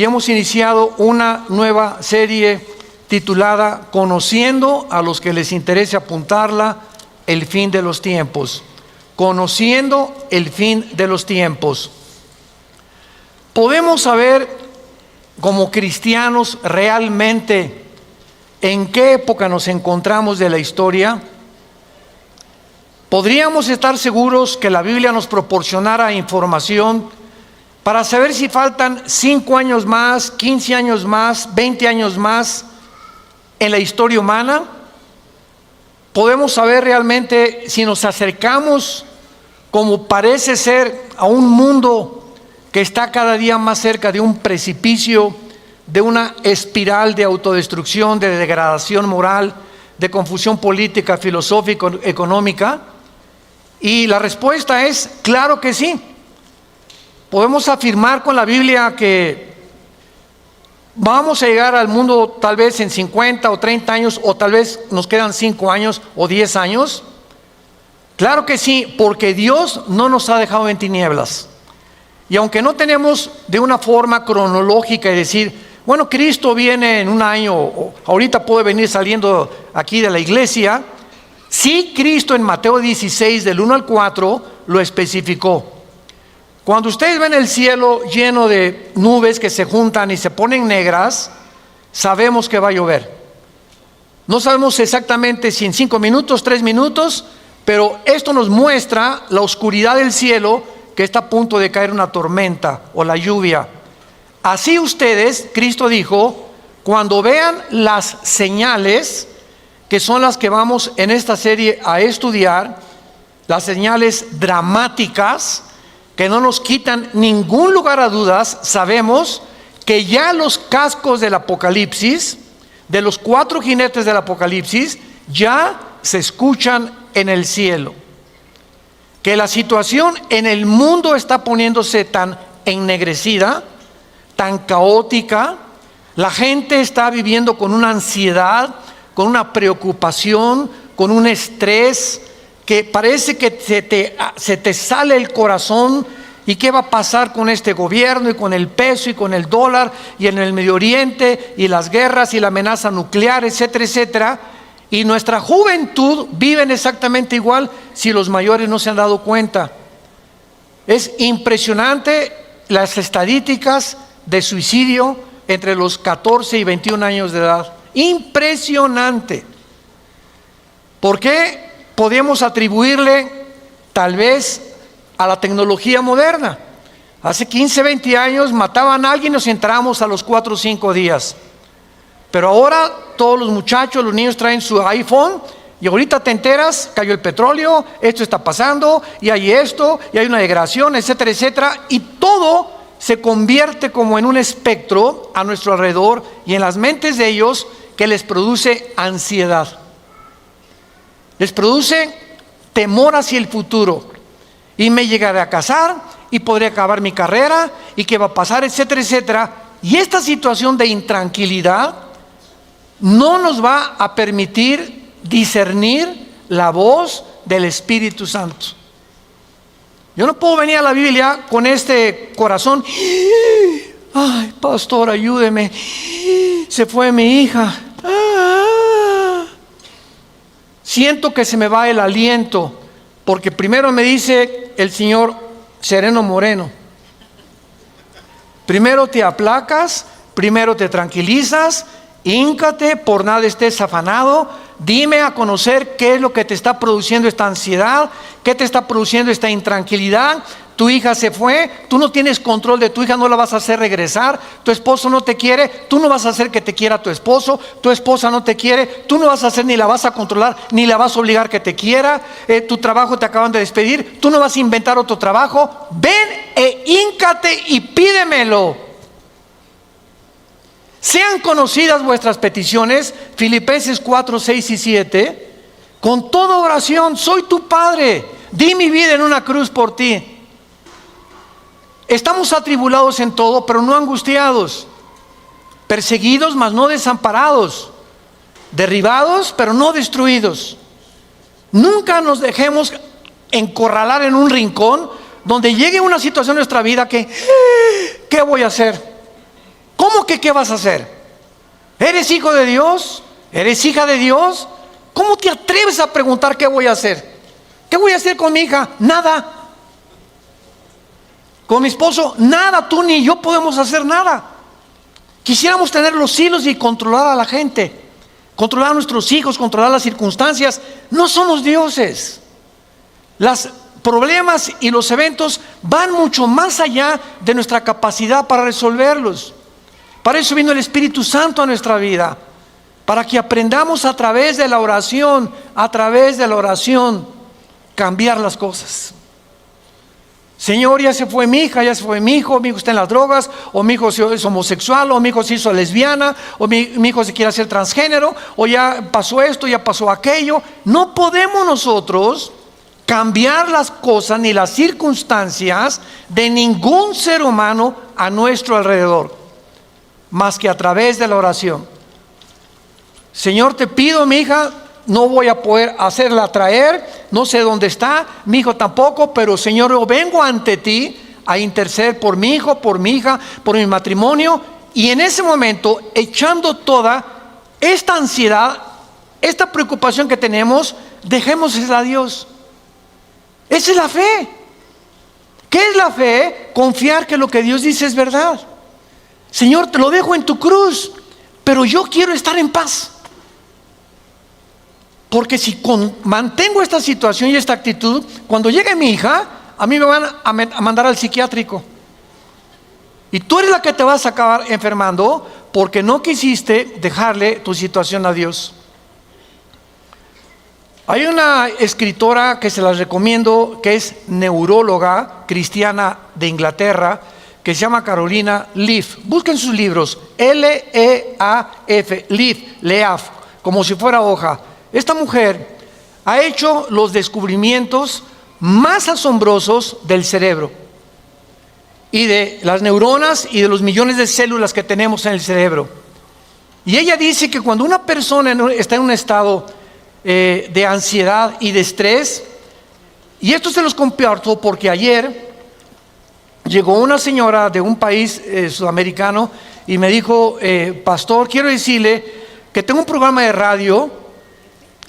Y hemos iniciado una nueva serie titulada Conociendo a los que les interese apuntarla, el fin de los tiempos. Conociendo el fin de los tiempos. Podemos saber como cristianos realmente en qué época nos encontramos de la historia. ¿Podríamos estar seguros que la Biblia nos proporcionara información para saber si faltan 5 años más, 15 años más, 20 años más en la historia humana? ¿Podemos saber realmente si nos acercamos, como parece ser, a un mundo que está cada día más cerca de un precipicio, de una espiral de autodestrucción, de degradación moral, de confusión política, filosófica, económica? Y la respuesta es claro que sí. Podemos afirmar con la Biblia que vamos a llegar al mundo tal vez en 50 o 30 años, o tal vez nos quedan 5 años o 10 años. Claro que sí, porque Dios no nos ha dejado en tinieblas. Y aunque no tenemos de una forma cronológica y decir, bueno, Cristo viene en un año, o ahorita puede venir saliendo aquí de la iglesia, sí, Cristo en Mateo 16 del 1 al 4 lo especificó. Cuando ustedes ven el cielo lleno de nubes que se juntan y se ponen negras, sabemos que va a llover. No sabemos exactamente si en 5 minutos, 3 minutos, pero esto nos muestra la oscuridad del cielo, que está a punto de caer una tormenta o la lluvia. Así ustedes, Cristo dijo, cuando vean las señales, que son las que vamos en esta serie a estudiar, las señales dramáticas, que no nos quitan ningún lugar a dudas, sabemos que ya los cascos del Apocalipsis, de los 4 jinetes del Apocalipsis, ya se escuchan en el cielo. Que la situación en el mundo está poniéndose tan ennegrecida, tan caótica, la gente está viviendo con una ansiedad, con una preocupación, con un estrés, que parece que se te sale el corazón. ¿Y qué va a pasar con este gobierno y con el peso y con el dólar y en el Medio Oriente y las guerras y la amenaza nuclear, etcétera, etcétera? Y nuestra juventud viven exactamente igual si los mayores no se han dado cuenta. Es impresionante las estadísticas de suicidio entre los 14 y 21 años de edad. Impresionante. ¿Por qué? Podemos atribuirle tal vez a la tecnología moderna. Hace 15, 20 años mataban a alguien y nos enterábamos a los 4 o 5 días. Pero ahora todos los muchachos, los niños traen su iPhone y ahorita te enteras, cayó el petróleo, esto está pasando y hay esto y hay una degradación, etcétera, etcétera. Y todo se convierte como en un espectro a nuestro alrededor y en las mentes de ellos, que les produce ansiedad. Les produce temor hacia el futuro. Y me llegaré a casar, y podré acabar mi carrera, y qué va a pasar, etcétera, etcétera. Y esta situación de intranquilidad no nos va a permitir discernir la voz del Espíritu Santo. Yo no puedo venir a la Biblia con este corazón. Ay, pastor, ayúdeme. Se fue mi hija. Siento que se me va el aliento, porque primero me dice el Señor sereno moreno. Primero te aplacas, primero te tranquilizas, híncate, por nada estés afanado, dime a conocer qué es lo que te está produciendo esta ansiedad, qué te está produciendo esta intranquilidad. Tu hija se fue, tú no tienes control de tu hija, no la vas a hacer regresar. Tu esposo no te quiere, tú no vas a hacer que te quiera tu esposo. Tu esposa no te quiere, tú no vas a hacer, ni la vas a controlar, ni la vas a obligar que te quiera. Tu trabajo te acaban de despedir, tú no vas a inventar otro trabajo. Ven e híncate y pídemelo. Sean conocidas vuestras peticiones, Filipenses 4, 6 y 7, con toda oración. Soy tu Padre, di mi vida en una cruz por ti. Estamos atribulados en todo, pero no angustiados, perseguidos, mas no desamparados, derribados, pero no destruidos. Nunca nos dejemos encorralar en un rincón donde llegue una situación en nuestra vida que, ¿qué voy a hacer? que qué vas a hacer? ¿Eres hijo de Dios? ¿Eres hija de Dios? ¿Cómo te atreves a preguntar qué voy a hacer? ¿Qué voy a hacer con mi hija? Nada. Con mi esposo, nada. Tú ni yo podemos hacer nada. Quisiéramos tener los hilos y controlar a la gente, controlar a nuestros hijos, controlar las circunstancias. No somos dioses. Los problemas y los eventos van mucho más allá de nuestra capacidad para resolverlos. Para eso vino el Espíritu Santo a nuestra vida, para que aprendamos a través de la oración, cambiar las cosas. Señor, ya se fue mi hija, ya se fue mi hijo está en las drogas, o mi hijo es homosexual, o mi hijo se hizo lesbiana, o mi hijo se quiere hacer transgénero, o ya pasó esto, ya pasó aquello. No podemos nosotros cambiar las cosas ni las circunstancias de ningún ser humano a nuestro alrededor, más que a través de la oración. Señor, te pido, mi hija, no voy a poder hacerla traer, no sé dónde está, mi hijo tampoco, pero Señor, yo vengo ante ti a interceder por mi hijo, por mi hija, por mi matrimonio, y en ese momento, echando toda esta ansiedad, esta preocupación que tenemos, dejémosela a Dios. Esa es la fe. ¿Qué es la fe? Confiar que lo que Dios dice es verdad. Señor, te lo dejo en tu cruz, pero yo quiero estar en paz. Porque si mantengo esta situación y esta actitud, cuando llegue mi hija, a mí me van a mandar al psiquiátrico. Y tú eres la que te vas a acabar enfermando porque no quisiste dejarle tu situación a Dios. Hay una escritora que se las recomiendo, que es neuróloga cristiana de Inglaterra, que se llama Carolina Leaf. Busquen sus libros, L-E-A-F, Leaf, como si fuera hoja. Esta mujer ha hecho los descubrimientos más asombrosos del cerebro y de las neuronas y de los millones de células que tenemos en el cerebro. Y ella dice que cuando una persona está en un estado de ansiedad y de estrés, y esto se los comparto porque ayer llegó una señora de un país sudamericano y me dijo, pastor, quiero decirle que tengo un programa de radio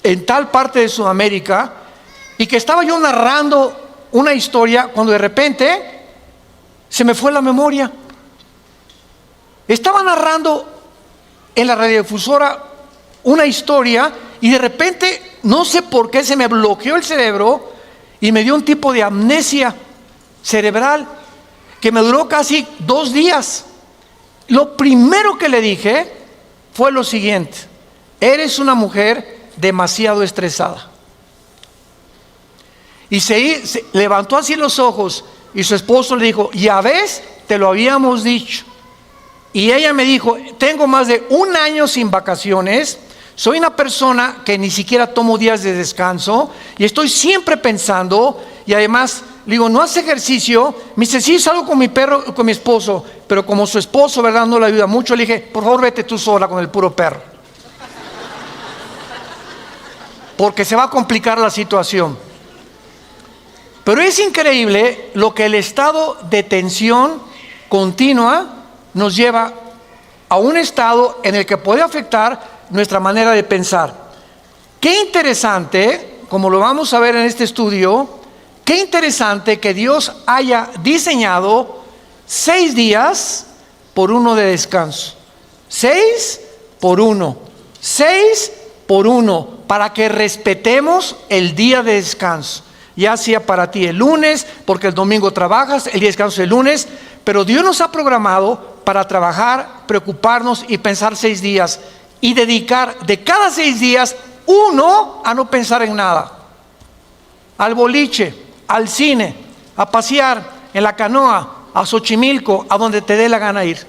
en tal parte de Sudamérica y que estaba yo narrando una historia cuando de repente se me fue la memoria. Estaba narrando en la radiodifusora una historia y de repente no sé por qué se me bloqueó el cerebro y me dio un tipo de amnesia cerebral que me duró casi 2 días. Lo primero que le dije fue lo siguiente: eres una mujer demasiado estresada. Y se levantó así los ojos y su esposo le dijo, ya ves, te lo habíamos dicho. Y ella me dijo, tengo más de 1 año sin vacaciones, soy una persona que ni siquiera tomo días de descanso y estoy siempre pensando, y además le digo, ¿no hace ejercicio? Me dice, sí, salgo con mi perro, con mi esposo, pero como su esposo, ¿verdad?, no le ayuda mucho, le dije, por favor vete tú sola con el puro perro, porque se va a complicar la situación. Pero es increíble lo que el estado de tensión continua nos lleva a un estado en el que puede afectar nuestra manera de pensar. Qué interesante, como lo vamos a ver en este estudio, qué interesante que Dios haya diseñado 6 días por 1 de descanso. 6 por 1. 6 por 1, para que respetemos el día de descanso. Ya sea para ti el lunes, porque el domingo trabajas, el día de descanso es el lunes, pero Dios nos ha programado para trabajar, preocuparnos y pensar 6 días y dedicar de cada 6 días 1 a no pensar en nada, al boliche, al cine, a pasear en la canoa, a Xochimilco, a donde te dé la gana ir.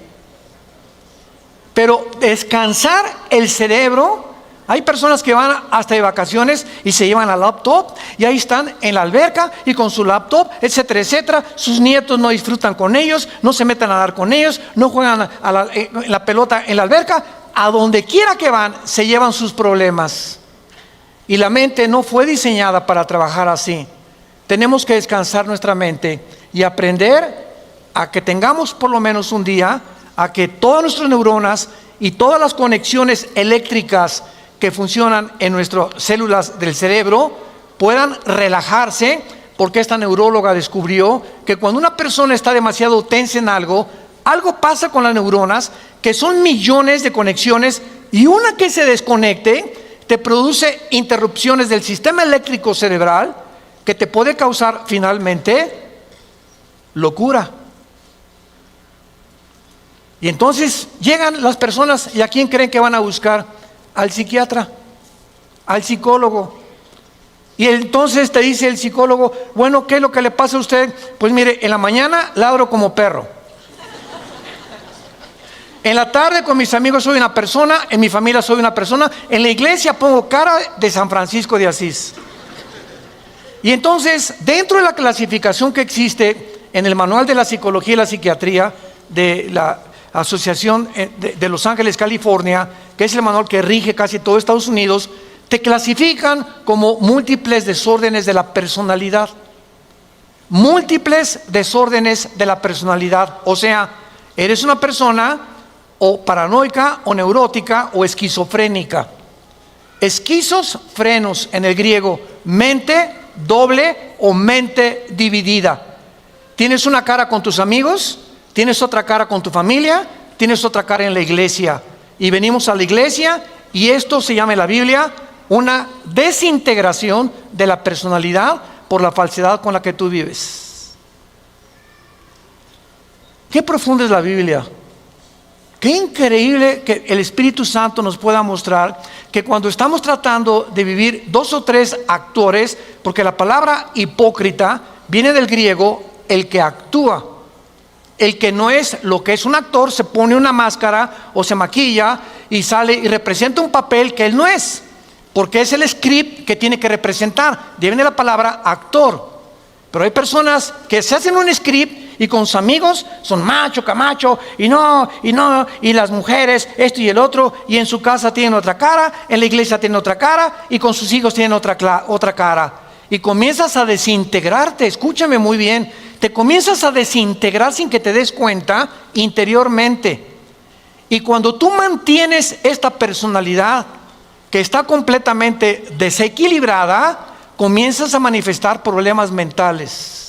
Pero descansar el cerebro. Hay personas que van hasta de vacaciones y se llevan la laptop y ahí están en la alberca y con su laptop, etcétera, etcétera. Sus nietos no disfrutan con ellos, no se meten a nadar con ellos, no juegan a la pelota en la alberca. A donde quiera que van, se llevan sus problemas. Y la mente no fue diseñada para trabajar así. Tenemos que descansar nuestra mente y aprender a que tengamos por lo menos un día a que todas nuestras neuronas y todas las conexiones eléctricas que funcionan en nuestras células del cerebro puedan relajarse, porque esta neuróloga descubrió que cuando una persona está demasiado tensa en algo, algo pasa con las neuronas, que son millones de conexiones, y una que se desconecte te produce interrupciones del sistema eléctrico cerebral que te puede causar finalmente locura. Y entonces llegan las personas, ¿y a quién creen que van a buscar? Al psiquiatra, al psicólogo. Y entonces te dice el psicólogo, bueno, ¿qué es lo que le pasa a usted? Pues mire, en la mañana ladro como perro. En la tarde con mis amigos soy una persona, en mi familia soy una persona, en la iglesia pongo cara de San Francisco de Asís. Y entonces, dentro de la clasificación que existe en el Manual de la Psicología y la Psiquiatría de la Asociación de Los Ángeles, California, que es el manual que rige casi todo Estados Unidos, te clasifican como múltiples desórdenes de la personalidad. Múltiples desórdenes de la personalidad. O sea, eres una persona o paranoica o neurótica o esquizofrénica. Esquizos, frenos en el griego, mente doble o mente dividida. Tienes una cara con tus amigos, tienes otra cara con tu familia, tienes otra cara en la iglesia. Y venimos a la iglesia y esto se llama en la Biblia una desintegración de la personalidad por la falsedad con la que tú vives. Qué profunda es la Biblia. Qué increíble que el Espíritu Santo nos pueda mostrar que cuando estamos tratando de vivir dos o tres actores, porque la palabra hipócrita viene del griego el que actúa. El que no es lo que es un actor se pone una máscara o se maquilla y sale y representa un papel que él no es, porque es el script que tiene que representar. De ahí viene la palabra actor. Pero hay personas que se hacen un script y con sus amigos son macho, camacho, y las mujeres, esto y el otro, y en su casa tienen otra cara, en la iglesia tienen otra cara, y con sus hijos tienen otra cara. Y comienzas a desintegrarte, escúchame muy bien, te comienzas a desintegrar sin que te des cuenta interiormente. Y cuando tú mantienes esta personalidad que está completamente desequilibrada, comienzas a manifestar problemas mentales.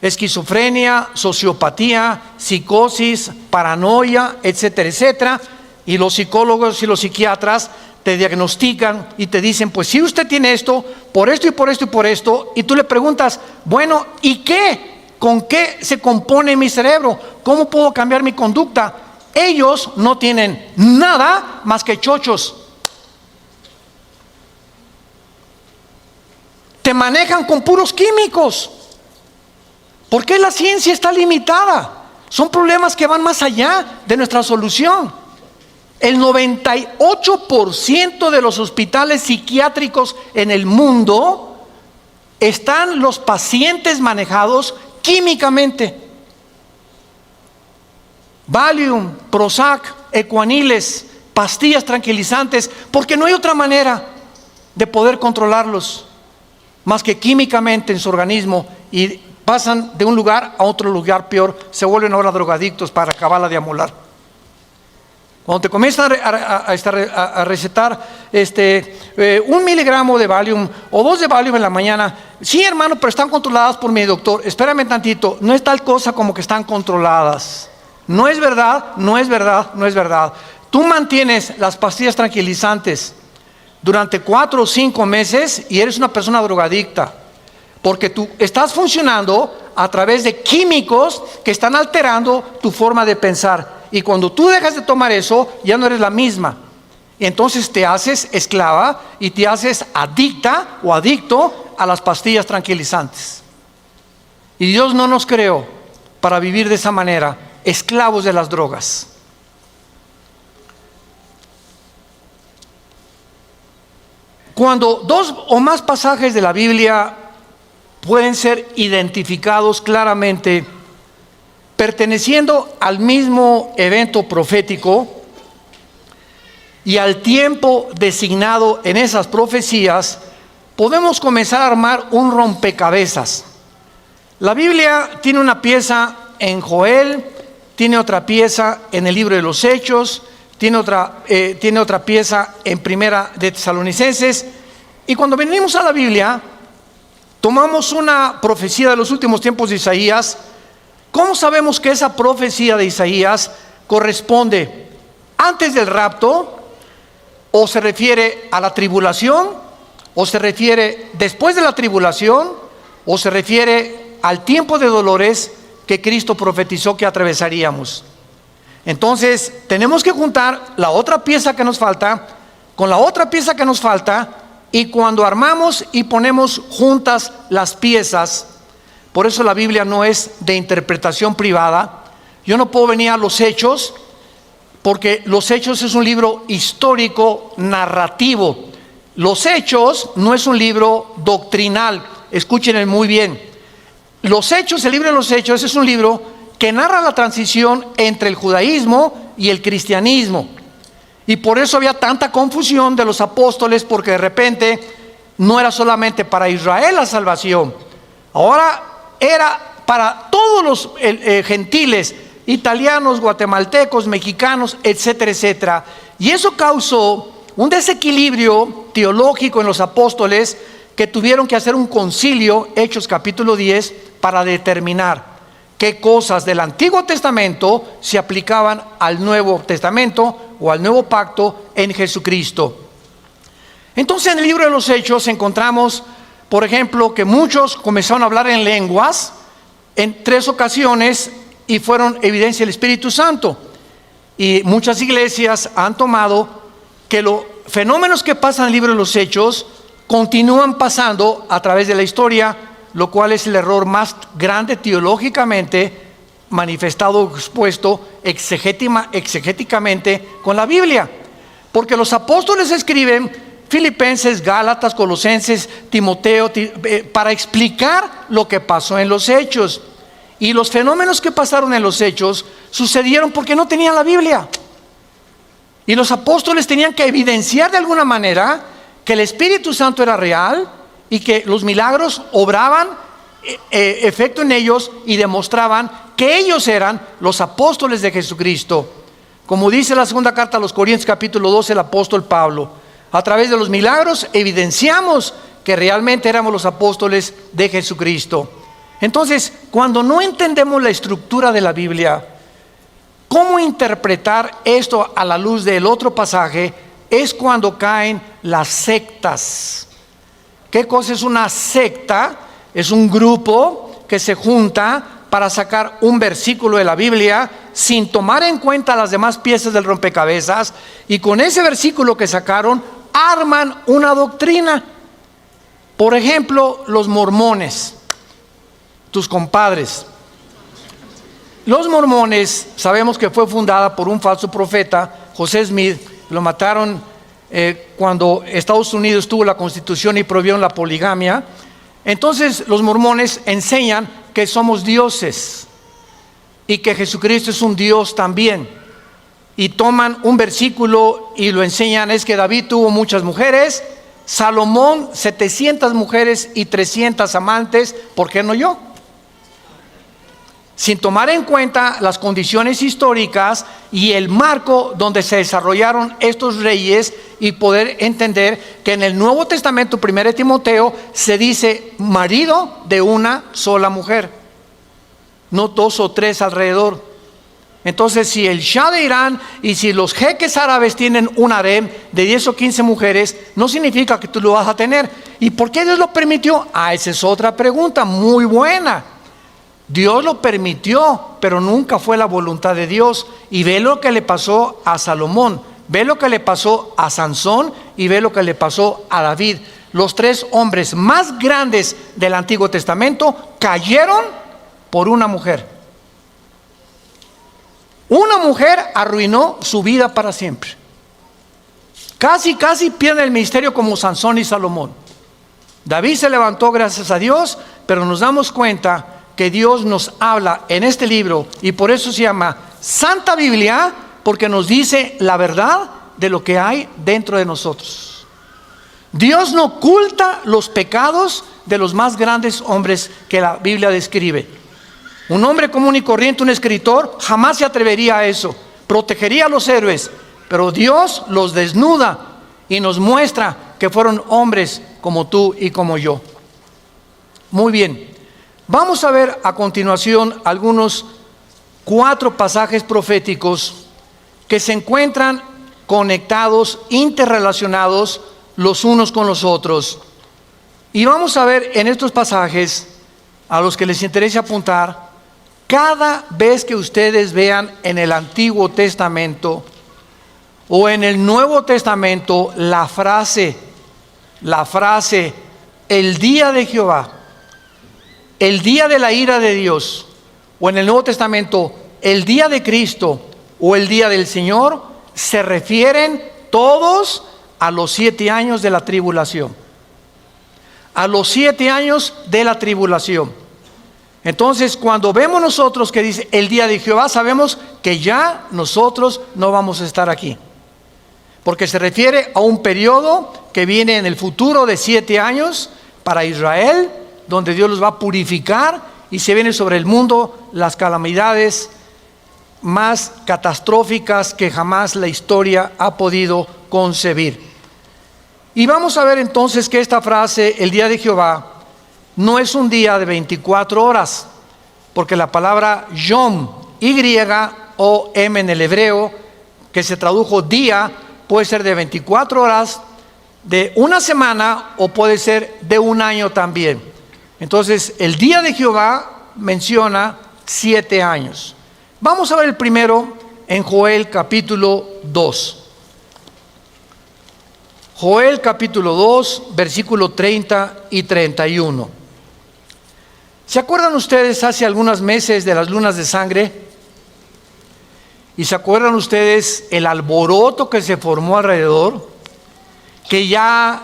Esquizofrenia, sociopatía, psicosis, paranoia, etcétera, etcétera. Y los psicólogos y los psiquiatras te diagnostican y te dicen, pues si usted tiene esto, por esto y por esto y por esto. Y tú le preguntas, bueno, ¿y qué? ¿Con qué se compone mi cerebro? ¿Cómo puedo cambiar mi conducta? Ellos no tienen nada más que chochos. Te manejan con puros químicos. ¿Por qué la ciencia está limitada? Son problemas que van más allá de nuestra solución. El 98% de los hospitales psiquiátricos en el mundo están los pacientes manejados químicamente. Valium, Prozac, Equaniles, pastillas tranquilizantes, porque no hay otra manera de poder controlarlos más que químicamente en su organismo, y pasan de un lugar a otro lugar peor, se vuelven ahora drogadictos para acabarla de amolar. Cuando te comienzan a recetar 1 miligramo de Valium o 2 de Valium en la mañana, sí hermano, pero están controladas por mi doctor. Espérame tantito, no es tal cosa como que están controladas. No es verdad, no es verdad, no es verdad. Tú mantienes las pastillas tranquilizantes durante 4 o 5 meses y eres una persona drogadicta, porque tú estás funcionando a través de químicos que están alterando tu forma de pensar. Y cuando tú dejas de tomar eso, ya no eres la misma. Y entonces te haces esclava y te haces adicta o adicto a las pastillas tranquilizantes. Y Dios no nos creó para vivir de esa manera, esclavos de las drogas. Cuando 2 o más pasajes de la Biblia pueden ser identificados claramente perteneciendo al mismo evento profético y al tiempo designado en esas profecías, podemos comenzar a armar un rompecabezas. La Biblia tiene una pieza en Joel tiene otra pieza en el libro de los Hechos, tiene otra pieza en Primera de Tesalonicenses. Y cuando venimos a la Biblia, tomamos una profecía de los últimos tiempos de Isaías. ¿Cómo sabemos que esa profecía de Isaías corresponde antes del rapto, o se refiere a la tribulación, o se refiere después de la tribulación, o se refiere al tiempo de dolores que Cristo profetizó que atravesaríamos? Entonces tenemos que juntar la otra pieza que nos falta con la otra pieza que nos falta, y cuando armamos y ponemos juntas las piezas, por eso la Biblia no es de interpretación privada. Yo no puedo venir a los Hechos, porque los Hechos es un libro histórico, narrativo. Los Hechos no es un libro doctrinal, escúchenme muy bien. Los Hechos, el libro de los Hechos es un libro que narra la transición entre el judaísmo y el cristianismo. Y por eso había tanta confusión de los apóstoles, porque de repente no era solamente para Israel la salvación, ahora era para todos los gentiles, italianos, guatemaltecos, mexicanos, etcétera, etcétera. Y eso causó un desequilibrio teológico en los apóstoles, que tuvieron que hacer un concilio, Hechos capítulo 10, para determinar qué cosas del Antiguo Testamento se aplicaban al Nuevo Testamento o al Nuevo Pacto en Jesucristo. Entonces en el libro de los Hechos encontramos, por ejemplo, que muchos comenzaron a hablar en lenguas en 3 ocasiones, y fueron evidencia del Espíritu Santo. Y muchas iglesias han tomado que los fenómenos que pasan en el libro de los Hechos continúan pasando a través de la historia, lo cual es el error más grande teológicamente manifestado, expuesto exegéticamente con la Biblia. Porque los apóstoles escriben Filipenses, Gálatas, Colosenses, Timoteo, para explicar lo que pasó en los Hechos. Y los fenómenos que pasaron en los Hechos sucedieron porque no tenían la Biblia. Y los apóstoles tenían que evidenciar de alguna manera que el Espíritu Santo era real y que los milagros obraban efecto en ellos y demostraban que ellos eran los apóstoles de Jesucristo. Como dice la segunda carta a los Corintios capítulo 12 el apóstol Pablo, a través de los milagros evidenciamos que realmente éramos los apóstoles de Jesucristo. Entonces, cuando no entendemos la estructura de la Biblia, ¿cómo interpretar esto a la luz del otro pasaje? Es cuando caen las sectas. ¿Qué cosa es una secta? Es un grupo que se junta para sacar un versículo de la Biblia sin tomar en cuenta las demás piezas del rompecabezas, y con ese versículo que sacaron arman una doctrina. Por ejemplo, los mormones, tus compadres. Los mormones, sabemos que fue fundada por un falso profeta, José Smith. Lo mataron cuando Estados Unidos tuvo la constitución y prohibieron la poligamia. Entonces los mormones enseñan que somos dioses y que Jesucristo es un Dios también, y toman un versículo y lo enseñan. Es que David tuvo muchas mujeres, Salomón 700 mujeres y 300 amantes, ¿por qué no yo? Sin tomar en cuenta las condiciones históricas y el marco donde se desarrollaron estos reyes, y poder entender que en el Nuevo Testamento, 1 Timoteo, se dice marido de una sola mujer, no 2 o 3 alrededor. Entonces, si el Shah de Irán y si los jeques árabes tienen un harem de 10 o 15 mujeres, no significa que tú lo vas a tener. ¿Y por qué Dios lo permitió? Esa es otra pregunta muy buena. Dios lo permitió, pero nunca fue la voluntad de Dios. Y ve lo que le pasó a Salomón, ve lo que le pasó a Sansón y ve lo que le pasó a David. Los 3 hombres más grandes del Antiguo Testamento cayeron por una mujer. Una mujer arruinó su vida para siempre. Casi pierden el ministerio como Sansón y Salomón. David se levantó gracias a Dios, pero nos damos cuenta que Dios nos habla en este libro, y por eso se llama Santa Biblia, porque nos dice la verdad de lo que hay dentro de nosotros. Dios no oculta los pecados de los más grandes hombres que la Biblia describe. Un hombre común y corriente, un escritor, jamás se atrevería a eso. Protegería a los héroes, pero Dios los desnuda y nos muestra que fueron hombres como tú y como yo. Muy bien, vamos a ver a continuación algunos 4 pasajes proféticos que se encuentran conectados, interrelacionados los unos con los otros. Y vamos a ver en estos pasajes, a los que les interese apuntar, cada vez que ustedes vean en el Antiguo Testamento o en el Nuevo Testamento la frase, el día de Jehová, el día de la ira de Dios, o en el Nuevo Testamento, el día de Cristo o el día del Señor, se refieren todos a los 7 años de la tribulación. A los 7 años de la tribulación. Entonces, cuando vemos nosotros que dice el día de Jehová, sabemos que ya nosotros no vamos a estar aquí. Porque se refiere a un periodo que viene en el futuro de 7 años para Israel, donde Dios los va a purificar y se vienen sobre el mundo las calamidades más catastróficas que jamás la historia ha podido concebir. Y vamos a ver entonces que esta frase, el día de Jehová, no es un día de 24 horas, porque la palabra Yom, Y-O-M en el hebreo, que se tradujo día, puede ser de 24 horas, de una semana o puede ser de un año también. Entonces, el día de Jehová menciona 7 años. Vamos a ver el primero en Joel capítulo 2. Joel capítulo 2, versículo 30 y 31. ¿Se acuerdan ustedes hace algunos meses de las lunas de sangre? ¿Y se acuerdan ustedes el alboroto que se formó alrededor? Que ya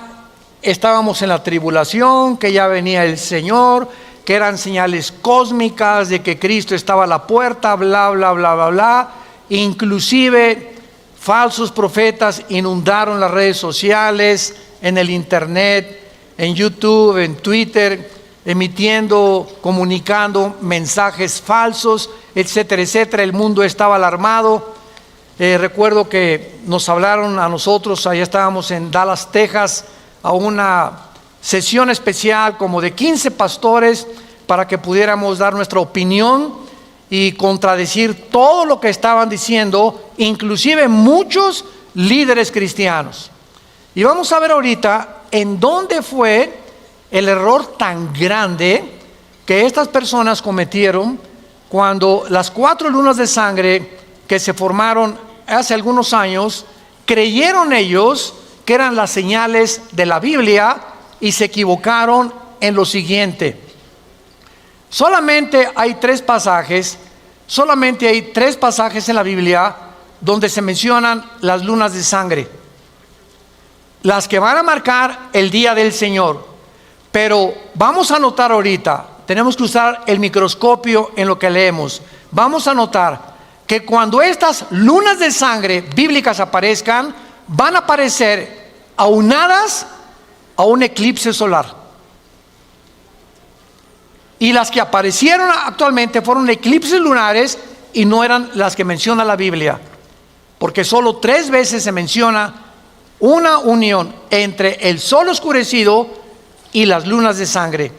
estábamos en la tribulación, que ya venía el Señor, que eran señales cósmicas de que Cristo estaba a la puerta, bla, bla, bla, bla, bla. Inclusive falsos profetas inundaron las redes sociales, en el internet, en YouTube, en Twitter, emitiendo, comunicando mensajes falsos, etcétera, etcétera. El mundo estaba alarmado. Recuerdo que nos hablaron a nosotros, allá estábamos en Dallas, Texas, a una sesión especial como de 15 pastores para que pudiéramos dar nuestra opinión y contradecir todo lo que estaban diciendo, inclusive muchos líderes cristianos. Y vamos a ver ahorita en dónde fue el error tan grande que estas personas cometieron cuando las 4 lunas de sangre que se formaron hace algunos años, creyeron ellos que eran las señales de la Biblia y se equivocaron en lo siguiente. Solamente hay 3 pasajes en la Biblia donde se mencionan las lunas de sangre, las que van a marcar el día del Señor. Pero vamos a notar ahorita, tenemos que usar el microscopio en lo que leemos. Vamos a notar que cuando estas lunas de sangre bíblicas aparezcan, van a aparecer aunadas a un eclipse solar. Y las que aparecieron actualmente fueron eclipses lunares y no eran las que menciona la Biblia, porque solo 3 veces se menciona una unión entre el sol oscurecido y las lunas de sangre.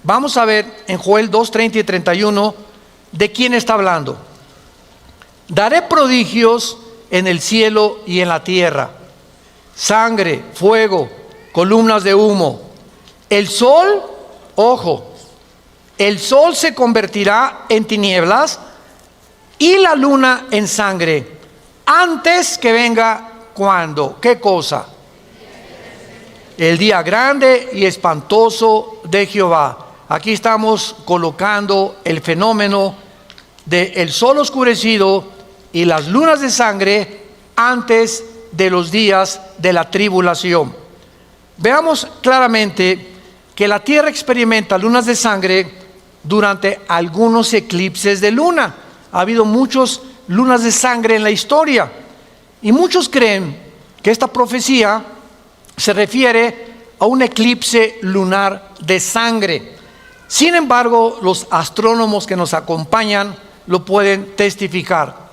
Vamos a ver en Joel 2, 30 y 31 de quién está hablando. Daré prodigios en el cielo y en la tierra, sangre, fuego, columnas de humo. El sol, ojo, el sol se convertirá en tinieblas y la luna en sangre, antes que venga, ¿cuándo? ¿Qué cosa? El día grande y espantoso de Jehová. Aquí estamos colocando el fenómeno del sol oscurecido y las lunas de sangre antes de los días de la tribulación. Veamos claramente que la tierra experimenta lunas de sangre durante algunos eclipses de luna. Ha habido muchas lunas de sangre en la historia y muchos creen que esta profecía se refiere a un eclipse lunar de sangre. Sin embargo, los astrónomos que nos acompañan lo pueden testificar.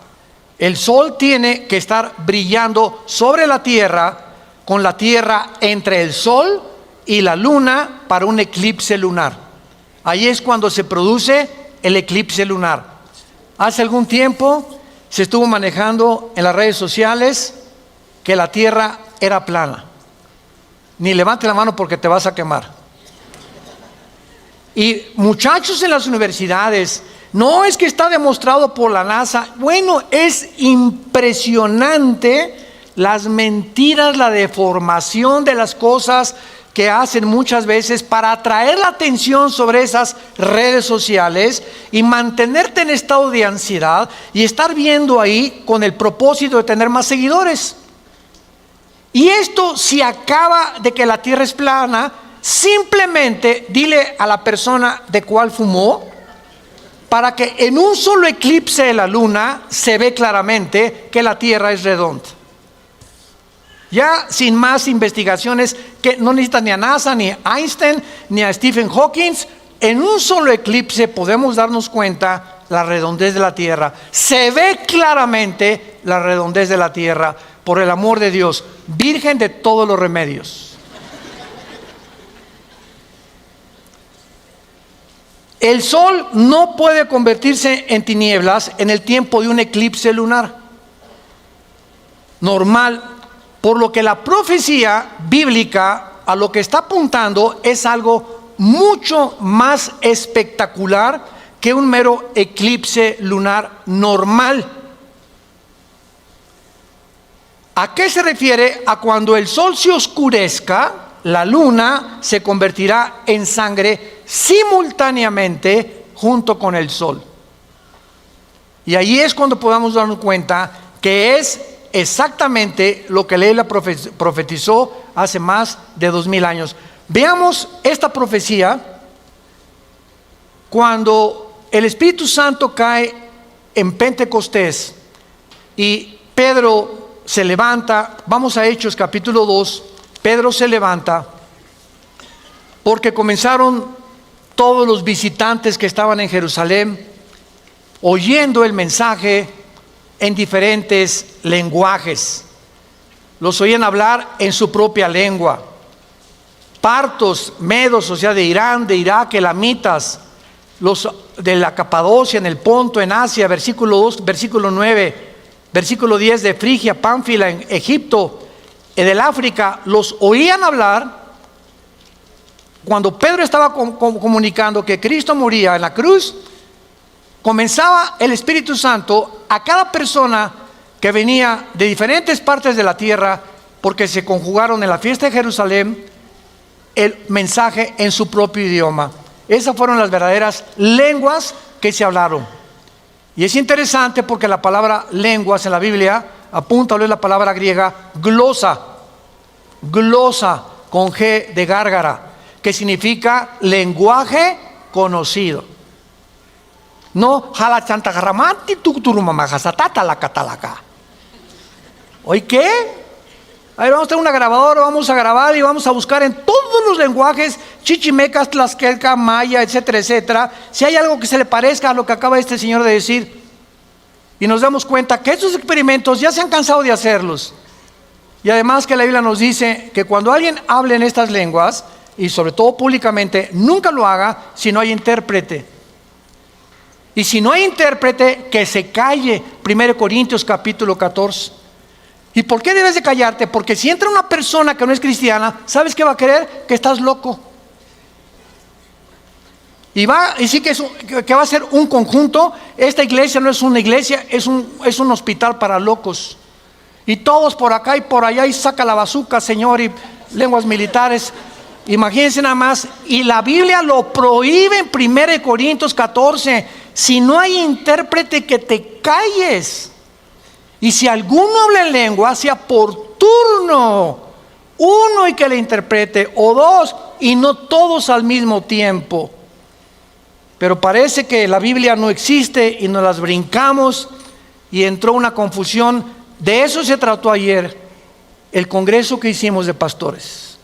El sol tiene que estar brillando sobre la Tierra, con la Tierra entre el sol y la luna para un eclipse lunar. Ahí es cuando se produce el eclipse lunar. Hace algún tiempo se estuvo manejando en las redes sociales que la Tierra era plana. Ni levante la mano porque te vas a quemar. Y muchachos en las universidades, no es que está demostrado por la NASA. Bueno, es impresionante las mentiras, la deformación de las cosas que hacen muchas veces para atraer la atención sobre esas redes sociales y mantenerte en estado de ansiedad y estar viendo ahí con el propósito de tener más seguidores. Y esto, si acaba de que la Tierra es plana, simplemente dile a la persona de cuál fumó, para que en un solo eclipse de la luna se ve claramente que la Tierra es redonda. Ya sin más investigaciones, que no necesitan ni a NASA, ni a Einstein, ni a Stephen Hawking, en un solo eclipse podemos darnos cuenta la redondez de la Tierra. Se ve claramente la redondez de la Tierra, por el amor de Dios, virgen de todos los remedios. El sol no puede convertirse en tinieblas en el tiempo de un eclipse lunar normal, por lo que la profecía bíblica a lo que está apuntando es algo mucho más espectacular que un mero eclipse lunar normal. ¿A qué se refiere? A cuando el sol se oscurezca, la luna se convertirá en sangre simultáneamente junto con el sol. Y ahí es cuando podamos darnos cuenta que es exactamente lo que Leila profetizó hace más de 2000 años. Veamos esta profecía cuando el Espíritu Santo cae en Pentecostés y Pedro se levanta. Vamos a Hechos capítulo 2. Pedro se levanta porque comenzaron todos los visitantes que estaban en Jerusalén oyendo el mensaje en diferentes lenguajes. Los oían hablar en su propia lengua. Partos, medos, o sea, de Irán, de Irak, elamitas, los de la Capadocia, en el Ponto, en Asia, versículo 2, versículo 9, versículo 10, de Frigia, Pánfila, en Egipto, del África, los oían hablar. Cuando Pedro estaba comunicando que Cristo moría en la cruz, comenzaba el Espíritu Santo a cada persona que venía de diferentes partes de la tierra, porque se conjugaron en la fiesta de Jerusalén, el mensaje en su propio idioma. Esas fueron las verdaderas lenguas que se hablaron. Y es interesante porque la palabra lenguas en la Biblia apunta a la palabra griega glosa, glosa con G de gárgara, que significa lenguaje conocido. No, jala chanta garramanti tuturumamajasatata la catalaca. ¿Oye qué? A ver, vamos a tener una grabadora, vamos a grabar y vamos a buscar en todos los lenguajes, chichimecas, tlaxcalca, maya, etcétera, etcétera, si hay algo que se le parezca a lo que acaba este señor de decir. Y nos damos cuenta que estos experimentos ya se han cansado de hacerlos. Y además que la Biblia nos dice que cuando alguien hable en estas lenguas, y sobre todo públicamente, nunca lo haga si no hay intérprete. Y si no hay intérprete, que se calle. 1 Corintios capítulo 14. ¿Y por qué debes de callarte? Porque si entra una persona que no es cristiana, ¿sabes qué va a creer? Que estás loco. Y sí que va a ser un conjunto. Esta iglesia no es una iglesia, es un hospital para locos. Y todos por acá y por allá, y saca la bazuca, señor, y lenguas militares. Imagínense nada más. Y la Biblia lo prohíbe en 1 Corintios 14. Si no hay intérprete, que te calles. Y si alguno habla en lengua, sea por turno, uno y que le interprete, o dos, y no todos al mismo tiempo. Pero parece que la Biblia no existe y nos las brincamos y entró una confusión. De eso se trató ayer el congreso que hicimos de pastores.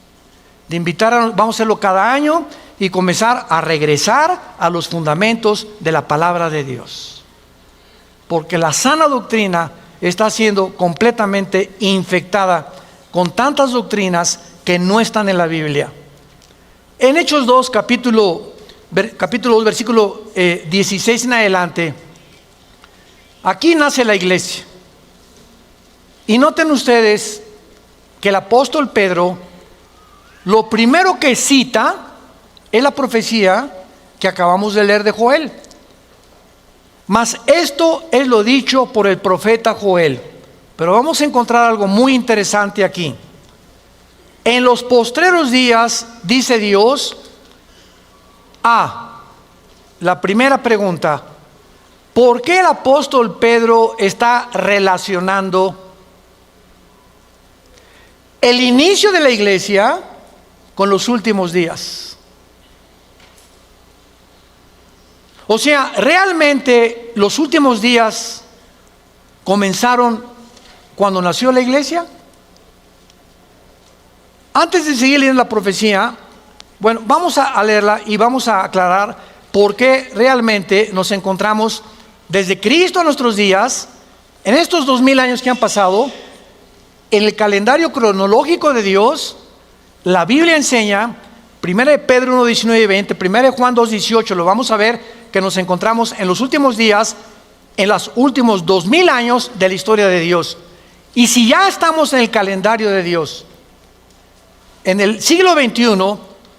De invitar vamos a hacerlo cada año, y comenzar a regresar a los fundamentos de la palabra de Dios. Porque la sana doctrina está siendo completamente infectada con tantas doctrinas que no están en la Biblia. En Hechos 2, capítulo 2, versículo 16 en adelante, aquí nace la iglesia. Y noten ustedes que el apóstol Pedro, lo primero que cita es la profecía que acabamos de leer de Joel. Mas esto es lo dicho por el profeta Joel. Pero vamos a encontrar algo muy interesante aquí. En los postreros días, dice Dios, la primera pregunta, ¿por qué el apóstol Pedro está relacionando el inicio de la iglesia con los últimos días? O sea, realmente los últimos días comenzaron cuando nació la iglesia. Antes de seguir leyendo la profecía, bueno, vamos a leerla y vamos a aclarar por qué realmente nos encontramos desde Cristo a nuestros días, en estos 2000 años que han pasado, en el calendario cronológico de Dios. La Biblia enseña, 1 de Pedro 1, 19 y 20, 1 de Juan 2, 18, lo vamos a ver, que nos encontramos en los últimos días, en los últimos 2000 años de la historia de Dios. Y si ya estamos en el calendario de Dios, en el siglo XXI,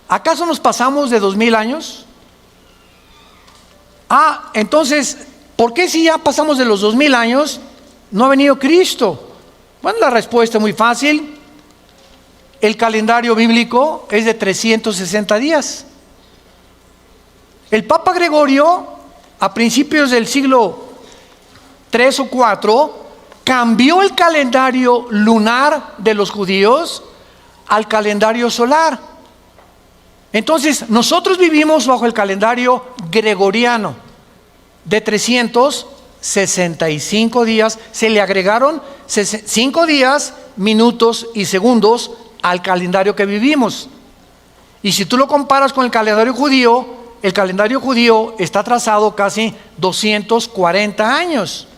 ¿acaso nos pasamos de 2000 años? Entonces, ¿por qué si ya pasamos de los 2000 años, no ha venido Cristo? Bueno, la respuesta es muy fácil. El calendario bíblico es de 360 días. El Papa Gregorio, a principios del siglo III o IV, cambió el calendario lunar de los judíos al calendario solar. Entonces, nosotros vivimos bajo el calendario gregoriano de 365 días. Se le agregaron 5 días, minutos y segundos al calendario que vivimos. Y si tú lo comparas con el calendario judío está trazado casi 240 años.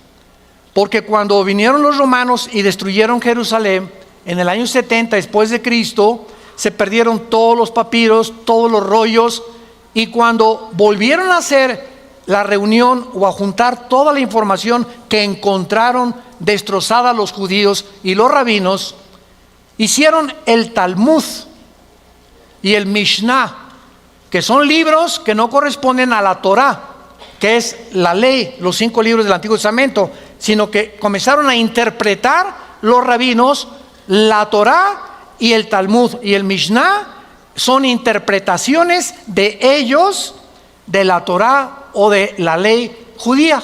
Porque cuando vinieron los romanos y destruyeron Jerusalén, en el año 70 después de Cristo, se perdieron todos los papiros, todos los rollos, y cuando volvieron a hacer la reunión o a juntar toda la información que encontraron destrozada los judíos y los rabinos, hicieron el Talmud y el Mishnah, que son libros que no corresponden a la Torá, que es la ley, los 5 libros del Antiguo Testamento, sino que comenzaron a interpretar los rabinos la Torá y el Talmud y el Mishnah. Son interpretaciones de ellos de la Torá o de la ley judía.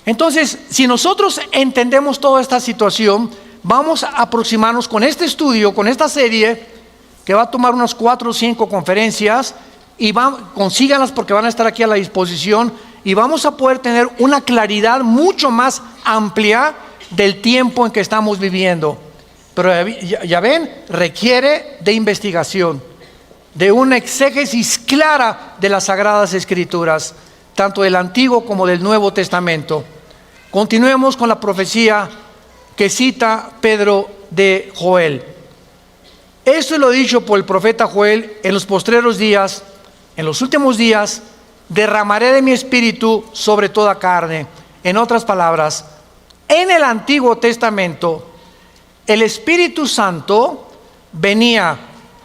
Entonces, si nosotros entendemos toda esta situación, vamos a aproximarnos con este estudio, con esta serie, que va a tomar unas 4 o 5 conferencias, y consíganlas porque van a estar aquí a la disposición, y vamos a poder tener una claridad mucho más amplia del tiempo en que estamos viviendo. Pero ya ven, requiere de investigación, de una exégesis clara de las Sagradas Escrituras, tanto del Antiguo como del Nuevo Testamento. Continuemos con la profecía que cita Pedro de Joel. Esto es lo dicho por el profeta Joel: en los postreros días, en los últimos días, derramaré de mi espíritu sobre toda carne. En otras palabras, en el Antiguo Testamento, el Espíritu Santo venía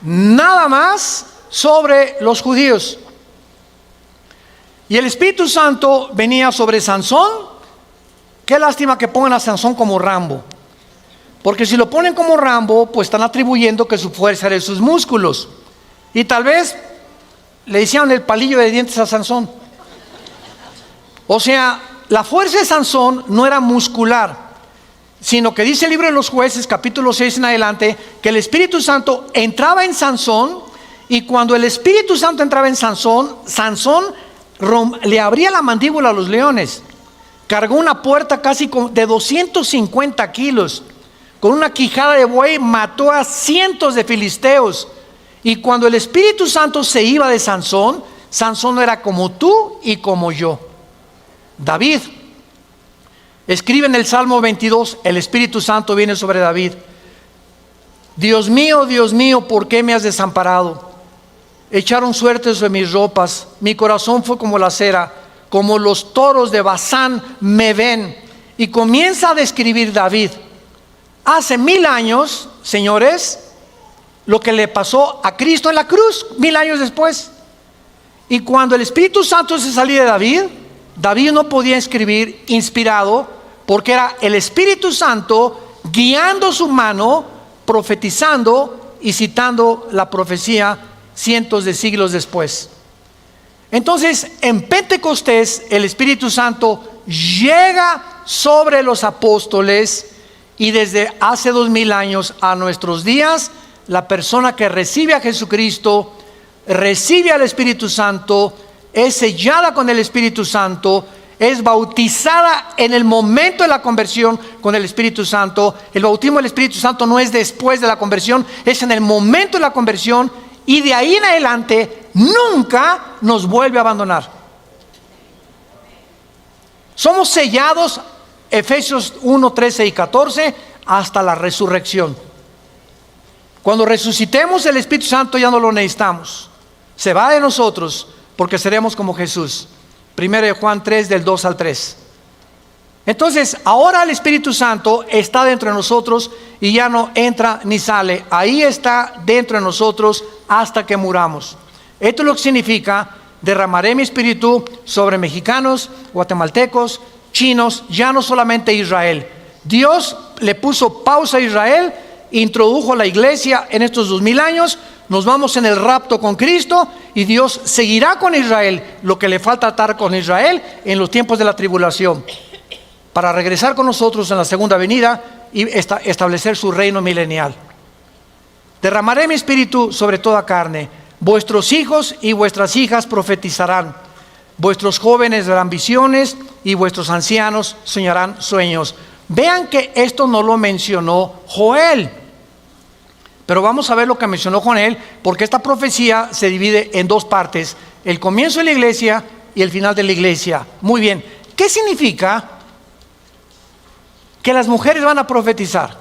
nada más sobre los judíos. Y el Espíritu Santo venía sobre Sansón. Qué lástima que pongan a Sansón como Rambo, porque si lo ponen como Rambo, pues están atribuyendo que su fuerza era de sus músculos, y tal vez le hicieron el palillo de dientes a Sansón. O sea, la fuerza de Sansón no era muscular, sino que dice el libro de los Jueces, capítulo 6 en adelante, que el Espíritu Santo entraba en Sansón, y cuando el Espíritu Santo entraba en Sansón, Sansón le abría la mandíbula a los leones. Cargó una puerta casi de 250 kilos. Con una quijada de buey mató a cientos de filisteos. Y cuando el Espíritu Santo se iba de Sansón, Sansón no era como tú y como yo. David escribe en el Salmo 22, el Espíritu Santo viene sobre David. Dios mío, ¿por qué me has desamparado? Echaron suerte sobre mis ropas, mi corazón fue como la cera, como los toros de Basán me ven. Y comienza a describir David. Hace 1000 años, señores, lo que le pasó a Cristo en la cruz, 1000 años después. Y cuando el Espíritu Santo se salía de David, David no podía escribir inspirado, porque era el Espíritu Santo guiando su mano, profetizando y citando la profecía cientos de siglos después. Entonces, en Pentecostés, el Espíritu Santo llega sobre los apóstoles, y desde hace 2000 años a nuestros días, la persona que recibe a Jesucristo, recibe al Espíritu Santo, es sellada con el Espíritu Santo, es bautizada en el momento de la conversión con el Espíritu Santo. El bautismo del Espíritu Santo no es después de la conversión, es en el momento de la conversión, y de ahí en adelante nunca nos vuelve a abandonar. Somos sellados, Efesios 1, 13 y 14, hasta la resurrección. Cuando resucitemos, el Espíritu Santo ya no lo necesitamos. Se va de nosotros porque seremos como Jesús. 1 Juan 3, del 2 al 3. Entonces, ahora el Espíritu Santo está dentro de nosotros y ya no entra ni sale. Ahí está dentro de nosotros hasta que muramos. Esto es lo que significa: derramaré mi espíritu sobre mexicanos, guatemaltecos, chinos, ya no solamente Israel. Dios le puso pausa a Israel, introdujo la iglesia en estos 2000 años. Nos vamos en el rapto con Cristo y Dios seguirá con Israel lo que le falta estar con Israel en los tiempos de la tribulación, para regresar con nosotros en la segunda venida y establecer su reino milenial. Derramaré mi espíritu sobre toda carne. Vuestros hijos y vuestras hijas profetizarán. Vuestros jóvenes darán visiones y vuestros ancianos soñarán sueños. Vean que esto no lo mencionó Joel, pero vamos a ver lo que mencionó Joel, porque esta profecía se divide en dos partes: el comienzo de la iglesia y el final de la iglesia. Muy bien, ¿qué significa que las mujeres van a profetizar?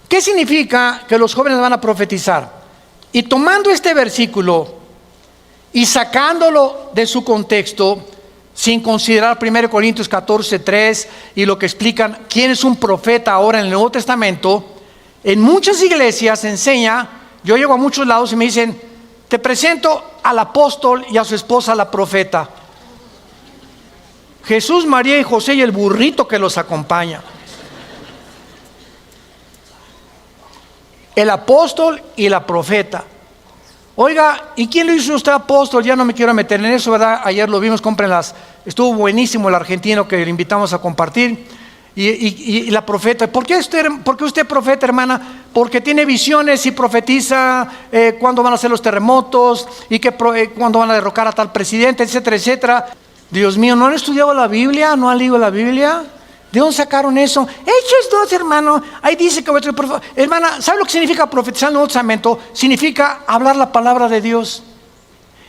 ¿Qué significa que los jóvenes van a profetizar? Y tomando este versículo y sacándolo de su contexto, sin considerar 1 Corintios 14, 3 y lo que explican quién es un profeta ahora en el Nuevo Testamento, en muchas iglesias se enseña. Yo llego a muchos lados y me dicen: te presento al apóstol y a su esposa la profeta. Jesús, María y José y el burrito que los acompaña. El apóstol y la profeta. Oiga, ¿y quién lo hizo usted apóstol? Ya no me quiero meter en eso, ¿verdad? Ayer lo vimos, cómprenlas. Estuvo buenísimo el argentino que le invitamos a compartir. Y la profeta. ¿Por qué usted profeta, hermana? Porque tiene visiones y profetiza cuándo van a ser los terremotos y cuándo van a derrocar a tal presidente, etcétera, etcétera. Dios mío, ¿no han estudiado la Biblia? ¿No han leído la Biblia? ¿De dónde sacaron eso? Hechos 2, hermano. Ahí dice que hermana, ¿sabe lo que significa profetizar en el Nuevo Testamento? Significa hablar la palabra de Dios.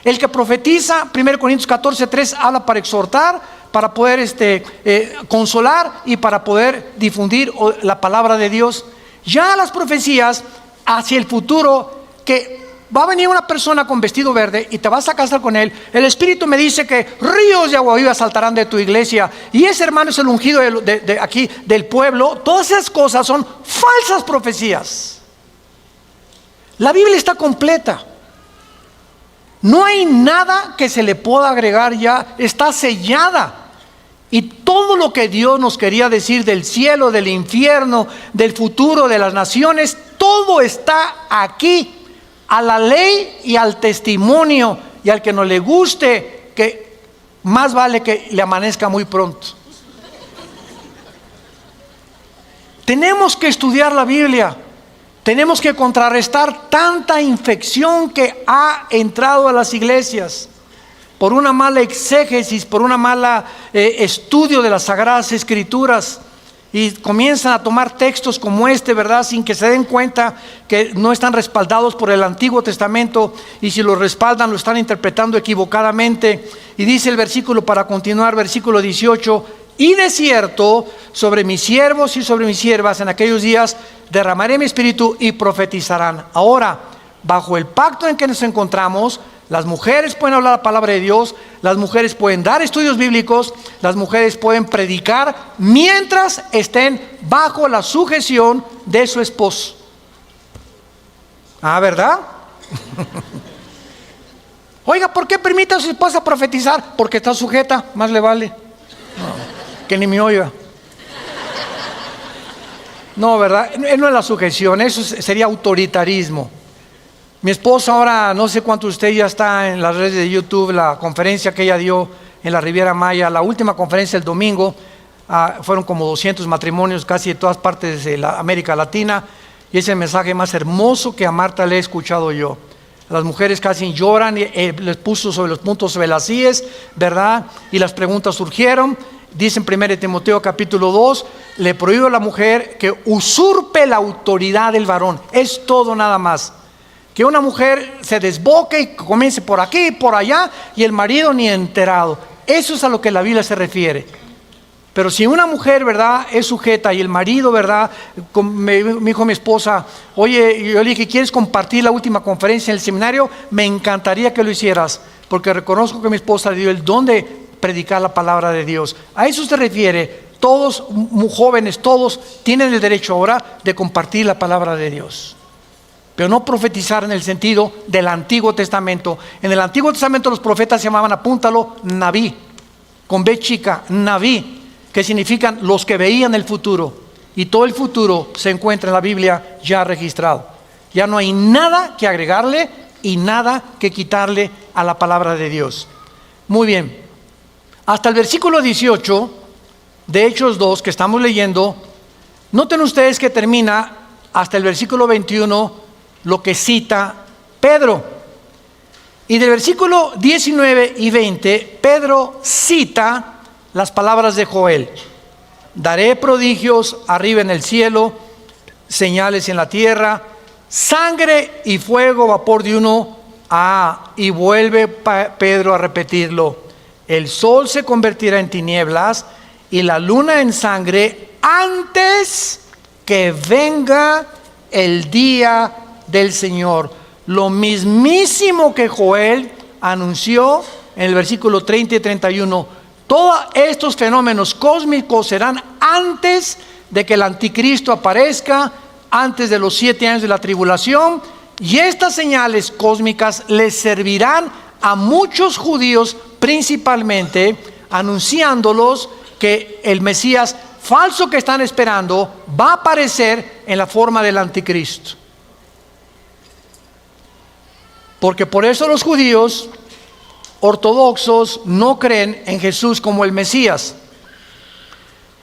El que profetiza, 1 Corintios 14, 3, habla para exhortar, para poder consolar y para poder difundir la palabra de Dios. Ya las profecías hacia el futuro, que va a venir una persona con vestido verde y te vas a casar con él. El Espíritu me dice que ríos de agua viva saltarán de tu iglesia, y ese hermano es el ungido de aquí del pueblo. Todas esas cosas son falsas profecías. La Biblia está completa. No hay nada que se le pueda agregar ya, está sellada. Y todo lo que Dios nos quería decir del cielo, del infierno, del futuro, de las naciones, todo está aquí. A la ley y al testimonio, y al que no le guste, que más vale que le amanezca muy pronto. Tenemos que estudiar la Biblia. Tenemos que contrarrestar tanta infección que ha entrado a las iglesias por una mala exégesis, por una mala estudio de las Sagradas Escrituras. y comienzan a tomar textos como este, ¿verdad? Sin que se den cuenta que no están respaldados por el Antiguo Testamento, y si lo respaldan lo están interpretando equivocadamente. Y dice el versículo, para continuar, versículo 18: y de cierto, sobre mis siervos y sobre mis siervas en aquellos días derramaré mi espíritu y profetizarán. Ahora, bajo el pacto en que nos encontramos, las mujeres pueden hablar la palabra de Dios, las mujeres pueden dar estudios bíblicos, las mujeres pueden predicar mientras estén bajo la sujeción de su esposo. Ah, ¿verdad? Oiga, ¿por qué permite a su esposa profetizar? Porque está sujeta, más le vale. No, que ni me oiga. No, ¿verdad? No es la sujeción, eso sería autoritarismo. Mi esposa ahora, no sé cuánto usted ya está en las redes de YouTube, la conferencia que ella dio en la Riviera Maya, la última conferencia el domingo, fueron como 200 matrimonios casi de todas partes de la América Latina, y es el mensaje más hermoso que a Marta le he escuchado yo. Las mujeres casi lloran, y les puso sobre los puntos sobre las íes, ¿verdad? Y las preguntas surgieron. Dice en 1 Timoteo capítulo 2, le prohíbe a la mujer que usurpe la autoridad del varón. Es todo nada más. Que una mujer se desboque y comience por aquí y por allá, y el marido ni enterado. Eso es a lo que la Biblia se refiere. Pero si una mujer, ¿verdad?, es sujeta, y el marido, ¿verdad?, me dijo mi esposa, oye, yo le dije, ¿quieres compartir la última conferencia en el seminario? Me encantaría que lo hicieras, porque reconozco que mi esposa le dio el don de predicar la palabra de Dios. A eso se refiere. Todos, muy jóvenes, todos tienen el derecho ahora de compartir la palabra de Dios, pero no profetizar en el sentido del Antiguo Testamento. En el Antiguo Testamento los profetas se llamaban, apúntalo, Naví, con B chica, Naví, que significan los que veían el futuro. Y todo el futuro se encuentra en la Biblia ya registrado. Ya no hay nada que agregarle y nada que quitarle a la palabra de Dios. Muy bien, hasta el versículo 18 de Hechos 2 que estamos leyendo, noten ustedes que termina hasta el versículo 21 lo que cita Pedro. Y del versículo 19 y 20, Pedro cita las palabras de Joel: daré prodigios arriba en el cielo, señales en la tierra, sangre y fuego, vapor de humo. Y vuelve Pedro a repetirlo: el sol se convertirá en tinieblas y la luna en sangre antes que venga el día del Señor. Lo mismísimo que Joel anunció en el versículo 30 y 31. Todos estos fenómenos cósmicos serán antes de que el anticristo aparezca, antes de los 7 años de la tribulación, y estas señales cósmicas les servirán a muchos judíos, principalmente anunciándolos que el Mesías falso que están esperando va a aparecer en la forma del anticristo. Porque por eso los judíos ortodoxos no creen en Jesús como el Mesías,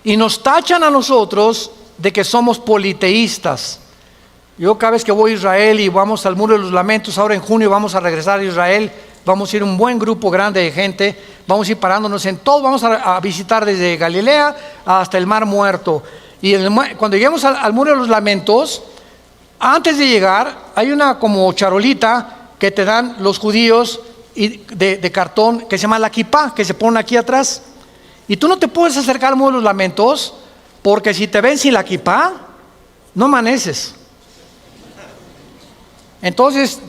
y nos tachan a nosotros de que somos politeístas. Yo cada vez que voy a Israel y vamos al Muro de los Lamentos, ahora en junio vamos a regresar a Israel, vamos a ir un buen grupo grande de gente, vamos a ir parándonos en todo, vamos a visitar desde Galilea hasta el Mar Muerto. Y cuando lleguemos al Muro de los Lamentos, antes de llegar hay una como charolita que te dan los judíos de cartón, que se llama la kipá, que se pone aquí atrás. Y tú no te puedes acercar al Muro de los Lamentos, porque si te ven sin la kipá, no amaneces. Entonces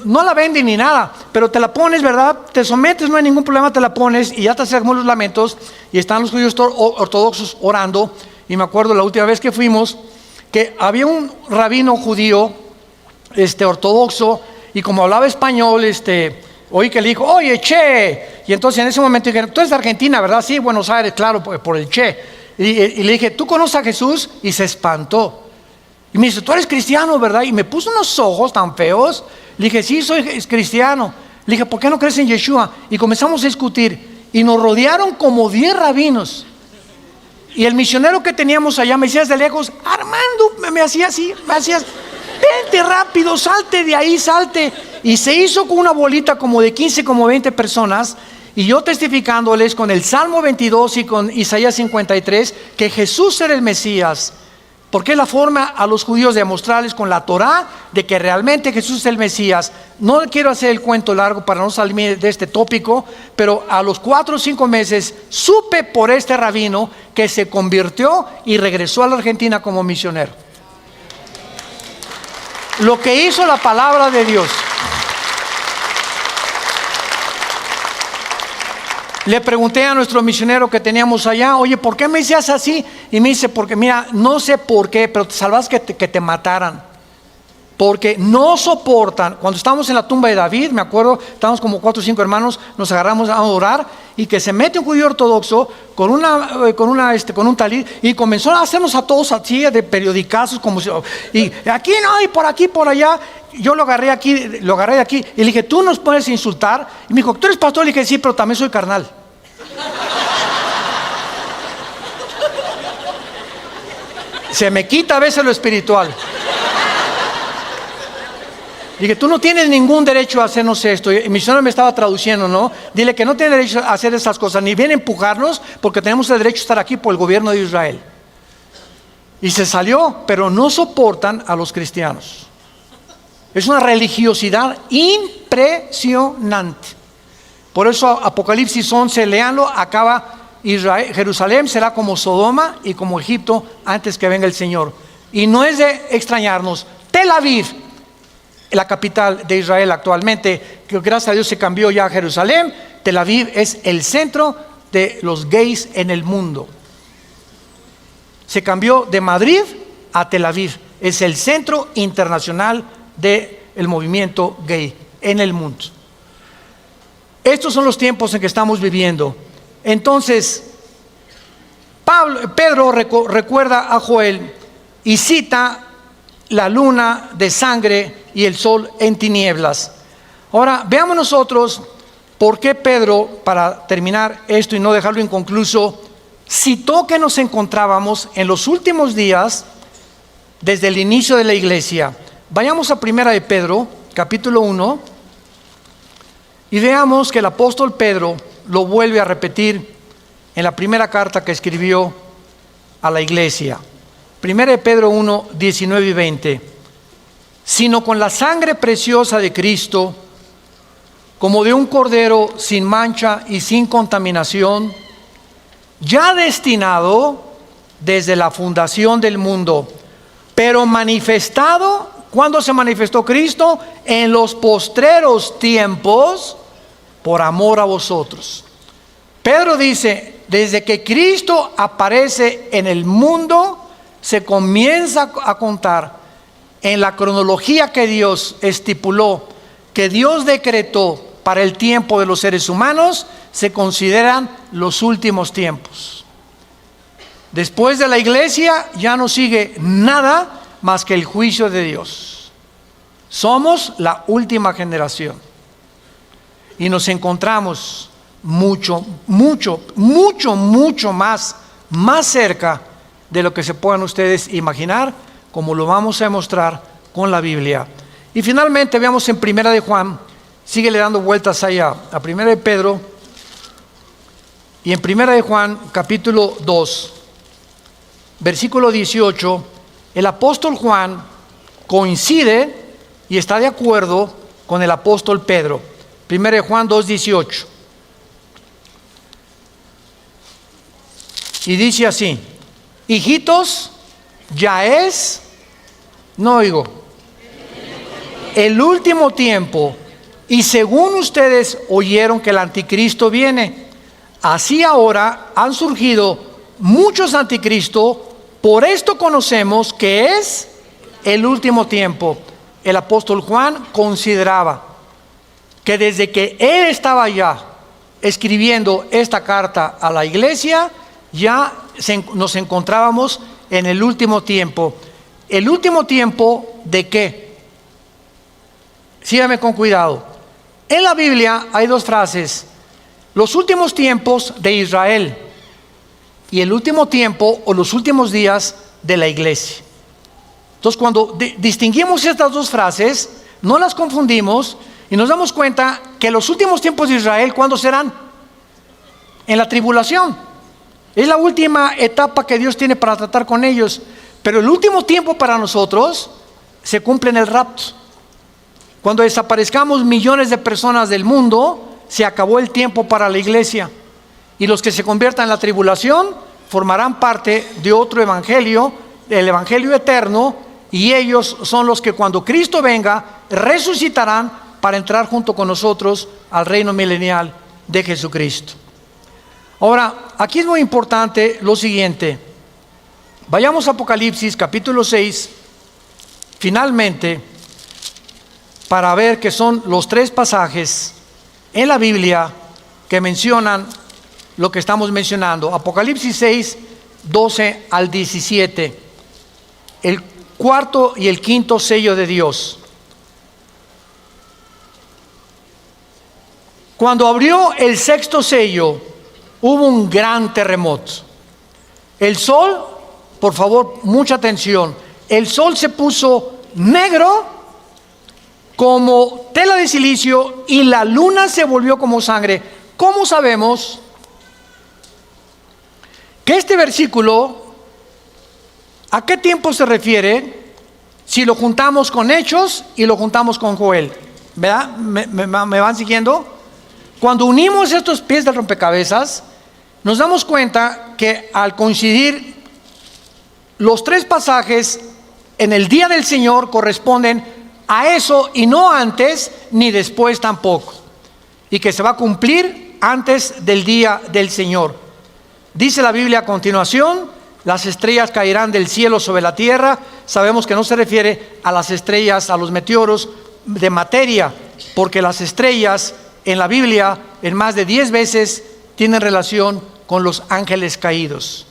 no la venden ni nada, pero te la pones, ¿verdad? Te sometes, no hay ningún problema, te la pones y ya te acercamos los lamentos, y están los judíos ortodoxos orando. Y me acuerdo la última vez que fuimos, que había un rabino judío ortodoxo, y como hablaba español, oí que le dijo, oye, che. Y entonces en ese momento dije, tú eres de Argentina, ¿verdad? Sí, Buenos Aires, claro, por el che. Y le dije, ¿tú conoces a Jesús? Y se espantó. Y me dice, tú eres cristiano, ¿verdad? Y me puso unos ojos tan feos. Le dije, sí, soy cristiano. Le dije, ¿por qué no crees en Yeshua? Y comenzamos a discutir. Y nos rodearon como 10 rabinos. Y el misionero que teníamos allá me decía desde lejos, Armando, me hacía así, me hacías, vente rápido, salte de ahí, salte. Y se hizo con una bolita como de 15, como 20 personas. y yo testificándoles con el Salmo 22 y con Isaías 53 que Jesús era el Mesías, porque es la forma a los judíos de mostrarles con la Torá de que realmente Jesús es el Mesías. No quiero hacer el cuento largo para no salir de este tópico, pero a los 4 o 5 meses supe por este rabino que se convirtió y regresó a la Argentina como misionero. Lo que hizo la palabra de Dios. Le pregunté a nuestro misionero que teníamos allá, oye, ¿por qué me decías así? Y me dice, porque mira, no sé por qué, pero te salvas que te mataran. Porque no soportan, cuando estábamos en la tumba de David, me acuerdo, estábamos como 4 o 5 hermanos, nos agarramos a orar, y que se mete un judío ortodoxo con un talid, y comenzó a hacernos a todos así de periodicazos, como si, y aquí no, y por aquí, por allá. Yo lo agarré de aquí, y le dije, ¿tú nos puedes insultar? Y me dijo, ¿tú eres pastor? Le dije, sí, pero también soy carnal. Se me quita a veces lo espiritual. Dije, tú no tienes ningún derecho a hacernos esto. Y mi señor me estaba traduciendo, ¿no? Dile que no tiene derecho a hacer esas cosas, ni viene a empujarnos, porque tenemos el derecho a estar aquí por el gobierno de Israel. Y se salió, pero no soportan a los cristianos. Es una religiosidad impresionante. Por eso Apocalipsis 11, léanlo, acaba Israel, Jerusalén será como Sodoma y como Egipto antes que venga el Señor. Y no es de extrañarnos, Tel Aviv, la capital de Israel actualmente, que gracias a Dios se cambió ya a Jerusalén. Tel Aviv es el centro de los gays en el mundo. Se cambió de Madrid a Tel Aviv. Es el centro internacional del movimiento gay en el mundo. Estos son los tiempos en que estamos viviendo. Entonces, Pedro recuerda a Joel y cita la luna de sangre y el sol en tinieblas. Ahora, veamos nosotros por qué Pedro, para terminar esto y no dejarlo inconcluso, citó que nos encontrábamos en los últimos días desde el inicio de la iglesia. Vayamos a Primera de Pedro, capítulo 1, y veamos que el apóstol Pedro lo vuelve a repetir en la primera carta que escribió a la iglesia. Primera de Pedro 1, 19 y 20. Sino con la sangre preciosa de Cristo, como de un cordero sin mancha y sin contaminación, ya destinado desde la fundación del mundo, pero manifestado. ¿Cuándo se manifestó Cristo? En los postreros tiempos, por amor a vosotros. Pedro dice, desde que Cristo aparece en el mundo, se comienza a contar en la cronología que Dios estipuló, que Dios decretó para el tiempo de los seres humanos, se consideran los últimos tiempos. Después de la iglesia ya no sigue nada más que el juicio de Dios. Somos la última generación y nos encontramos mucho más cerca de lo que se puedan ustedes imaginar, como lo vamos a demostrar con la Biblia. Y finalmente veamos en Primera de Juan, síguele dando vueltas allá a Primera de Pedro, y en Primera de Juan capítulo 2 versículo 18, el apóstol Juan coincide y está de acuerdo con el apóstol Pedro. 1 Juan 2:18. Y dice así: hijitos, ya es, no oigo, el último tiempo, y según ustedes oyeron que el anticristo viene, así ahora han surgido muchos anticristos. Por esto conocemos que es el último tiempo. El apóstol Juan consideraba que desde que él estaba ya escribiendo esta carta a la iglesia, ya nos encontrábamos en el último tiempo. ¿El último tiempo de qué? Sígame con cuidado. En la Biblia hay dos frases: los últimos tiempos de Israel y el último tiempo o los últimos días de la iglesia. Entonces, cuando distinguimos estas dos frases, no las confundimos y nos damos cuenta que los últimos tiempos de Israel, ¿cuándo serán? en la tribulación. Es la última etapa que Dios tiene para tratar con ellos. Pero el último tiempo para nosotros se cumple en el rapto. Cuando desaparezcamos millones de personas del mundo, se acabó el tiempo para la iglesia. Y los que se conviertan en la tribulación formarán parte de otro evangelio, el evangelio eterno, y ellos son los que cuando Cristo venga resucitarán para entrar junto con nosotros al reino milenial de Jesucristo. Ahora, aquí es muy importante lo siguiente. Vayamos a Apocalipsis capítulo 6, finalmente, para ver que son los 3 pasajes en la Biblia que mencionan lo que estamos mencionando. Apocalipsis 6, 12 al 17. El cuarto y el quinto sello de Dios. Cuando abrió el 6º sello, hubo un gran terremoto. El sol, por favor, mucha atención, el sol se puso negro como tela de silicio y la luna se volvió como sangre. ¿Cómo sabemos que este versículo a qué tiempo se refiere si lo juntamos con Hechos y lo juntamos con Joel? ¿Verdad? ¿Me van siguiendo? Cuando unimos estos piezas de rompecabezas, nos damos cuenta que al coincidir los 3 pasajes en el día del Señor corresponden a eso y no antes ni después tampoco, y que se va a cumplir antes del día del Señor. Dice la Biblia a continuación: las estrellas caerán del cielo sobre la tierra. Sabemos que no se refiere a las estrellas, a los meteoros de materia, porque las estrellas en la Biblia en más de 10 veces tienen relación con los ángeles caídos.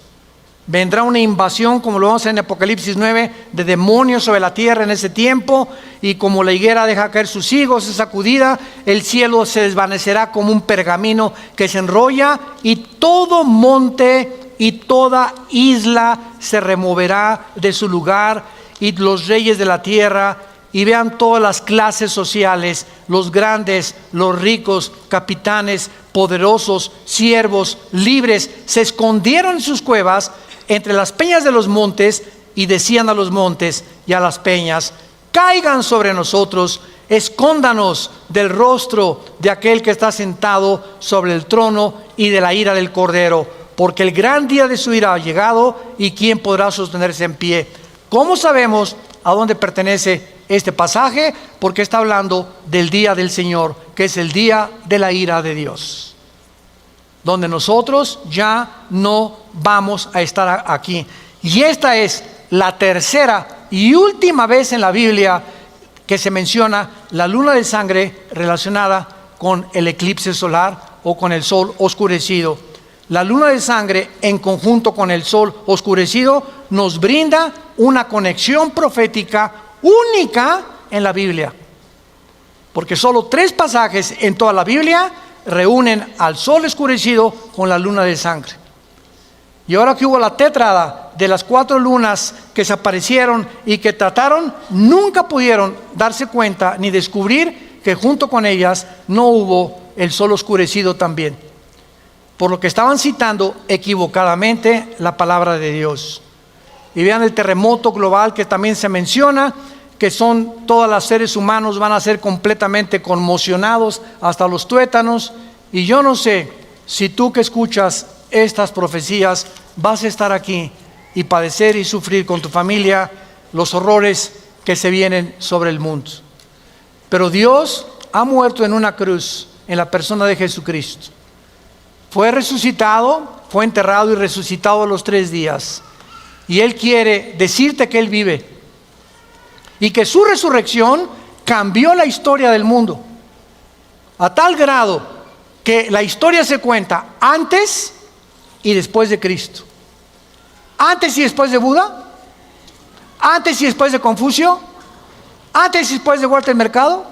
Vendrá una invasión, como lo vamos a ver en Apocalipsis 9, de demonios sobre la tierra en ese tiempo, y como la higuera deja caer sus higos, es sacudida, el cielo se desvanecerá como un pergamino que se enrolla, y todo monte y toda isla se removerá de su lugar, y los reyes de la tierra, y vean todas las clases sociales, los grandes, los ricos, capitanes, poderosos, siervos, libres, se escondieron en sus cuevas entre las peñas de los montes, y decían a los montes y a las peñas: caigan sobre nosotros, escóndanos del rostro de aquel que está sentado sobre el trono y de la ira del Cordero, porque el gran día de su ira ha llegado, y quién podrá sostenerse en pie. ¿Cómo sabemos a dónde pertenece este pasaje? Porque está hablando del día del Señor, que es el día de la ira de Dios, donde nosotros ya no vamos a estar aquí. Y esta es la tercera y última vez en la Biblia que se menciona la luna de sangre relacionada con el eclipse solar o con el sol oscurecido. La luna de sangre en conjunto con el sol oscurecido nos brinda una conexión profética única en la Biblia, porque solo 3 pasajes en toda la Biblia reúnen al sol oscurecido con la luna de sangre. Y ahora que hubo la tétrada de las 4 lunas que se aparecieron y que trataron, nunca pudieron darse cuenta ni descubrir que junto con ellas no hubo el sol oscurecido también, por lo que estaban citando equivocadamente la palabra de Dios. Y vean el terremoto global que también se menciona, que son todos los seres humanos van a ser completamente conmocionados hasta los tuétanos. Y yo no sé si tú que escuchas estas profecías vas a estar aquí y padecer y sufrir con tu familia los horrores que se vienen sobre el mundo. Pero Dios ha muerto en una cruz en la persona de Jesucristo. Fue resucitado, fue enterrado y resucitado a los 3 días. Y Él quiere decirte que Él vive y que su resurrección cambió la historia del mundo a tal grado que la historia se cuenta antes y después de Cristo, antes y después de Buda, antes y después de Confucio, antes y después de Walter Mercado,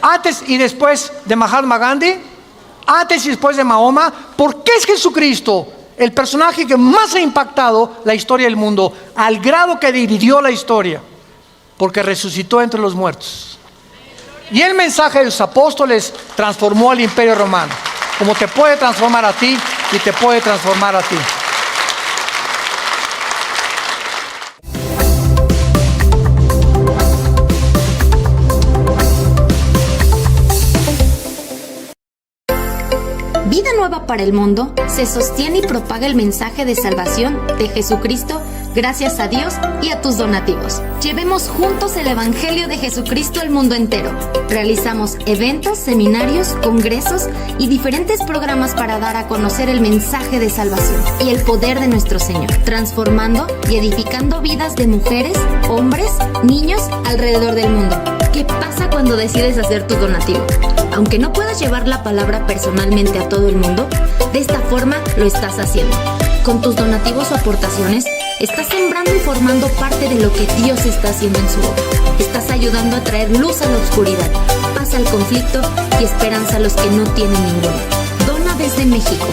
antes y después de Mahatma Gandhi, antes y después de Mahoma. ¿Por qué es Jesucristo el personaje que más ha impactado la historia del mundo, al grado que dividió la historia? Porque resucitó entre los muertos. Y el mensaje de los apóstoles transformó al Imperio Romano. como te puede transformar a ti y te puede transformar a ti. Vida Nueva para el Mundo se sostiene y propaga el mensaje de salvación de Jesucristo gracias a Dios y a tus donativos. Llevemos juntos el Evangelio de Jesucristo al mundo entero. Realizamos eventos, seminarios, congresos y diferentes programas para dar a conocer el mensaje de salvación y el poder de nuestro Señor, transformando y edificando vidas de mujeres, hombres, niños alrededor del mundo. ¿Qué pasa cuando decides hacer tu donativo? Aunque no puedas llevar la palabra personalmente a todo el mundo, de esta forma lo estás haciendo. Con tus donativos o aportaciones, estás sembrando y formando parte de lo que Dios está haciendo en su obra. Estás ayudando a traer luz a la oscuridad, paz al conflicto y esperanza a los que no tienen ninguna. Dona desde México.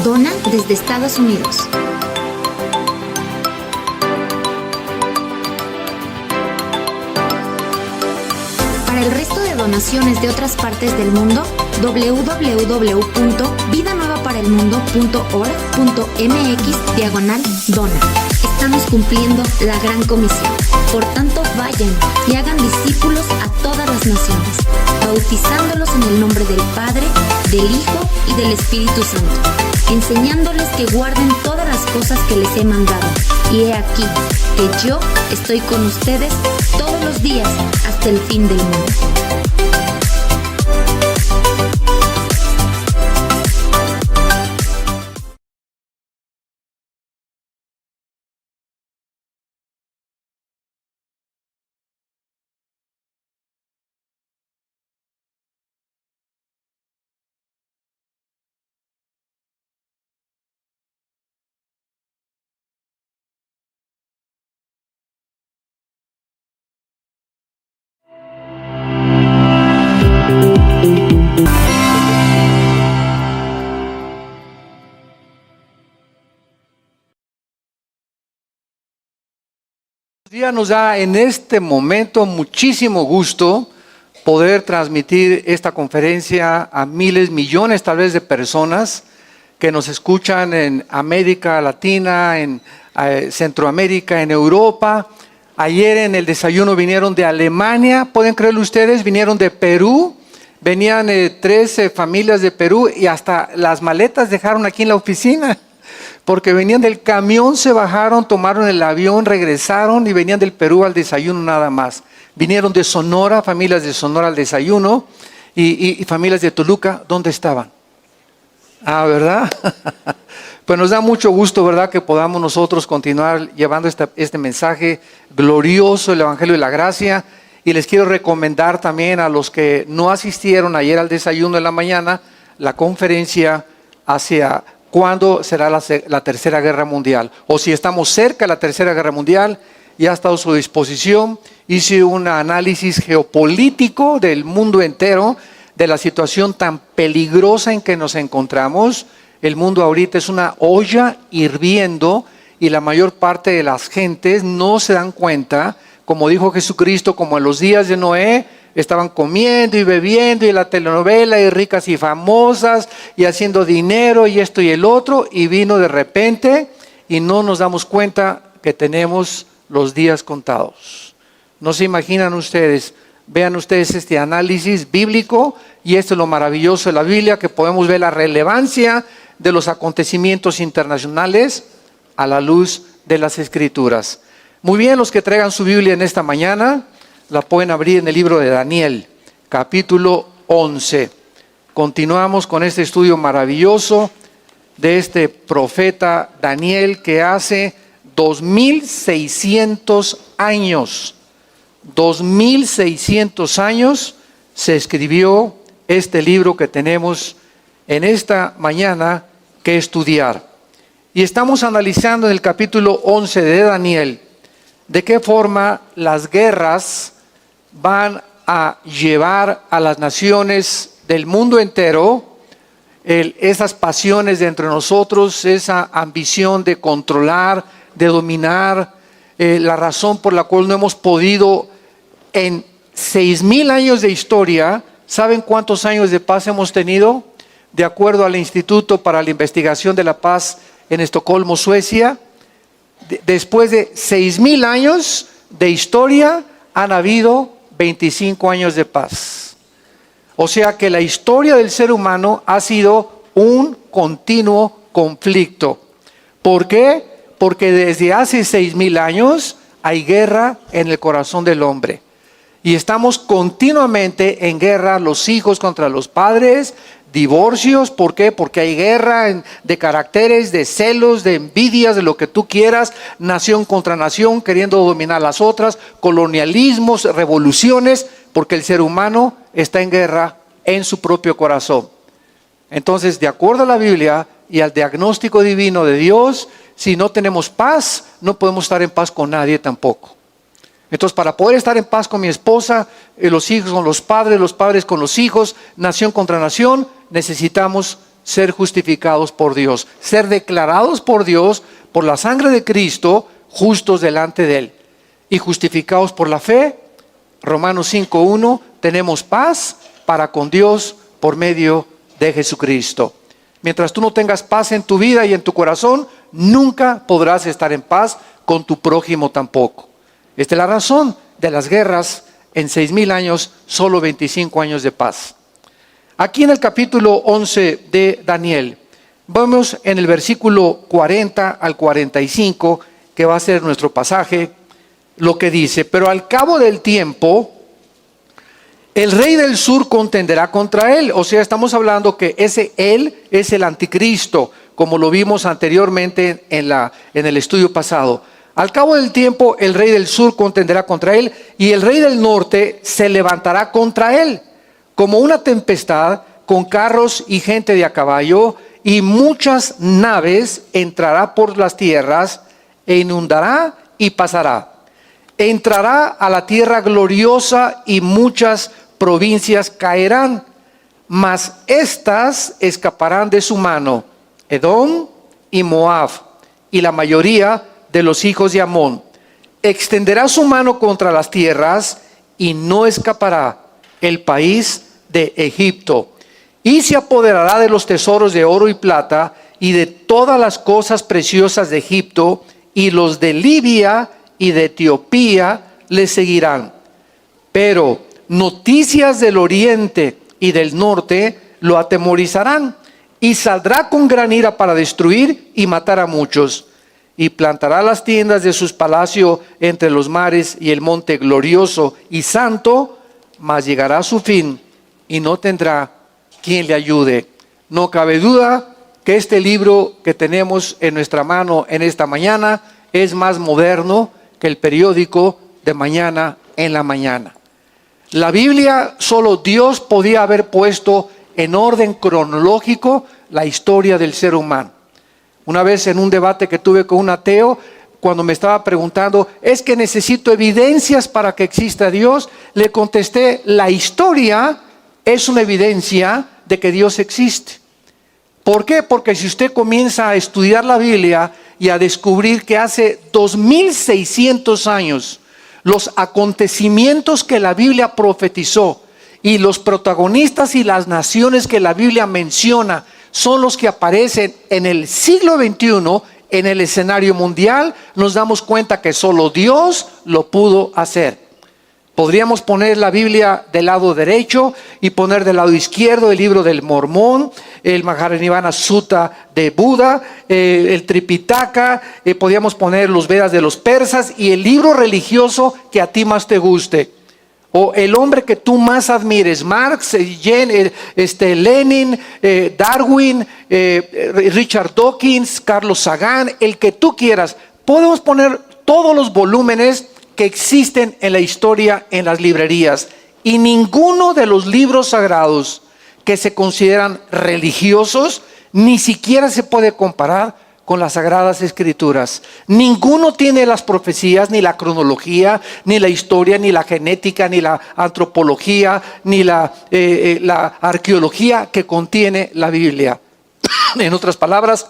Dona desde Estados Unidos. Para el resto de donaciones de otras partes del mundo, www.vidanuevaparelmundo.org.mx/dona. Estamos cumpliendo la gran comisión. Por tanto, vayan y hagan discípulos a todas las naciones, bautizándolos en el nombre del Padre, del Hijo y del Espíritu Santo, enseñándoles que guarden todas las cosas que les he mandado. Y he aquí que yo estoy con ustedes todos los días hasta el fin del mundo. Día nos da en este momento muchísimo gusto poder transmitir esta conferencia a miles, millones tal vez de personas que nos escuchan en América Latina, en Centroamérica, en Europa. Ayer en el desayuno vinieron de Alemania, ¿pueden creerlo ustedes? Vinieron de Perú, venían 13 familias de Perú y hasta las maletas dejaron aquí en la oficina. Porque venían del camión, se bajaron, tomaron el avión, regresaron y venían del Perú al desayuno nada más. Vinieron de Sonora, familias de Sonora al desayuno y familias de Toluca, ¿dónde estaban? Ah, ¿verdad? Pues nos da mucho gusto, ¿verdad?, que podamos nosotros continuar llevando este mensaje glorioso, el Evangelio de la Gracia. Y les quiero recomendar también a los que no asistieron ayer al desayuno de la mañana, la conferencia hacia cuándo será la Tercera Guerra Mundial. O si estamos cerca de la Tercera Guerra Mundial, ya ha estado a su disposición. Hice un análisis geopolítico del mundo entero, de la situación tan peligrosa en que nos encontramos. El mundo ahorita es una olla hirviendo y la mayor parte de las gentes no se dan cuenta, como dijo Jesucristo, como en los días de Noé, estaban comiendo y bebiendo y la telenovela y ricas y famosas y haciendo dinero y esto y el otro, y vino de repente y no nos damos cuenta que tenemos los días contados. No se imaginan ustedes, vean ustedes este análisis bíblico, y esto es lo maravilloso de la Biblia, que podemos ver la relevancia de los acontecimientos internacionales a la luz de las Escrituras. Muy bien, los que traigan su Biblia en esta mañana, la pueden abrir en el libro de Daniel, capítulo 11. Continuamos con este estudio maravilloso de este profeta Daniel, que hace 2600 años, 2600 años se escribió este libro que tenemos en esta mañana que estudiar. Y estamos analizando en el capítulo 11 de Daniel de qué forma las guerras van a llevar a las naciones del mundo entero, esas pasiones de entre nosotros, esa ambición de controlar, de dominar, la razón por la cual no hemos podido en 6,000 años de historia. ¿Saben cuántos años de paz hemos tenido? De acuerdo al Instituto para la Investigación de la Paz en Estocolmo, Suecia, después de 6,000 años de historia han habido 25 años de paz. O sea que la historia del ser humano ha sido un continuo conflicto. ¿Por qué? Porque desde hace 6,000 años hay guerra en el corazón del hombre. Y estamos continuamente en guerra, los hijos contra los padres, divorcios. ¿Por qué? Porque hay guerra de caracteres, de celos, de envidias, de lo que tú quieras, nación contra nación, queriendo dominar las otras, colonialismos, revoluciones, porque el ser humano está en guerra en su propio corazón. Entonces, de acuerdo a la Biblia y al diagnóstico divino de Dios, si no tenemos paz, no podemos estar en paz con nadie tampoco. Entonces, para poder estar en paz con mi esposa, los hijos con los padres con los hijos, nación contra nación, necesitamos ser justificados por Dios, ser declarados por Dios, por la sangre de Cristo, justos delante de Él. Y justificados por la fe, Romanos 5:1, tenemos paz para con Dios por medio de Jesucristo. Mientras tú no tengas paz en tu vida y en tu corazón, nunca podrás estar en paz con tu prójimo tampoco. Esta es la razón de las guerras en 6,000 años, solo 25 años de paz. Aquí en el capítulo 11 de Daniel, vamos en el versículo 40 al 45, que va a ser nuestro pasaje, lo que dice: pero al cabo del tiempo, el rey del sur contenderá contra él. O sea, estamos hablando que ese él es el anticristo, como lo vimos anteriormente en el estudio pasado. Al cabo del tiempo, el rey del sur contenderá contra él, y el rey del norte se levantará contra él, como una tempestad, con carros y gente de a caballo, y muchas naves entrará por las tierras, e inundará y pasará. Entrará a la tierra gloriosa, y muchas provincias caerán, mas estas escaparán de su mano: Edom y Moab, y la mayoría de los hijos de Amón. Extenderá su mano contra las tierras, y no escapará el país de Egipto. Y se apoderará de los tesoros de oro y plata, y de todas las cosas preciosas de Egipto, y los de Libia y de Etiopía le seguirán. Pero noticias del oriente y del norte lo atemorizarán, y saldrá con gran ira para destruir y matar a muchos. Y plantará las tiendas de sus palacios entre los mares y el monte glorioso y santo, mas llegará a su fin y no tendrá quien le ayude. No cabe duda que este libro que tenemos en nuestra mano en esta mañana es más moderno que el periódico de mañana en la mañana. La Biblia, solo Dios podía haber puesto en orden cronológico la historia del ser humano. Una vez en un debate que tuve con un ateo, cuando me estaba preguntando: ¿es que necesito evidencias para que exista Dios?, le contesté: la historia es una evidencia de que Dios existe. ¿Por qué? Porque si usted comienza a estudiar la Biblia y a descubrir que hace 2600 años los acontecimientos que la Biblia profetizó y los protagonistas y las naciones que la Biblia menciona son los que aparecen en el siglo XXI en el escenario mundial, nos damos cuenta que solo Dios lo pudo hacer. Podríamos poner la Biblia del lado derecho y poner del lado izquierdo el libro del Mormón, el Mahajanivana Sutta de Buda, el Tripitaka, podríamos poner los Vedas de los persas y el libro religioso que a ti más te guste. O el hombre que tú más admires: Marx, Lenin, Darwin, Richard Dawkins, Carlos Sagan, el que tú quieras. Podemos poner todos los volúmenes que existen en la historia en las librerías, y ninguno de los libros sagrados que se consideran religiosos ni siquiera se puede comparar con las Sagradas Escrituras. Ninguno tiene las profecías, ni la cronología, ni la historia, ni la genética, ni la antropología, ni la arqueología que contiene la Biblia. En otras palabras,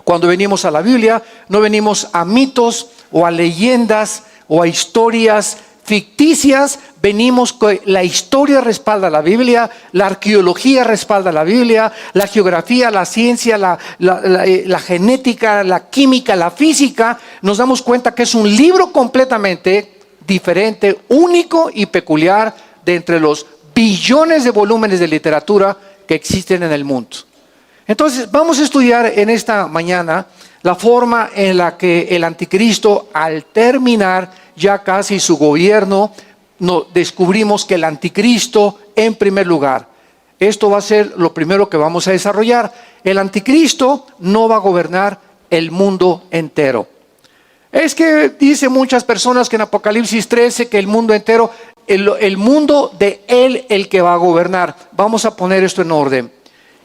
Cuando venimos a la Biblia, no venimos a mitos o a leyendas o a historias ficticias, venimos con la historia respalda la Biblia, la arqueología respalda la Biblia, la geografía, la ciencia, la genética, la química, la física. Nos damos cuenta que es un libro completamente diferente, único y peculiar de entre los billones de volúmenes de literatura que existen en el mundo. Entonces, vamos a estudiar en esta mañana la forma en la que el anticristo, al terminar ya casi su gobierno, descubrimos que el anticristo, en primer lugar, esto va a ser lo primero que vamos a desarrollar. El anticristo no va a gobernar el mundo entero. Es que dicen muchas personas que en Apocalipsis 13 que el mundo entero, el mundo de él el que va a gobernar. Vamos a poner esto en orden.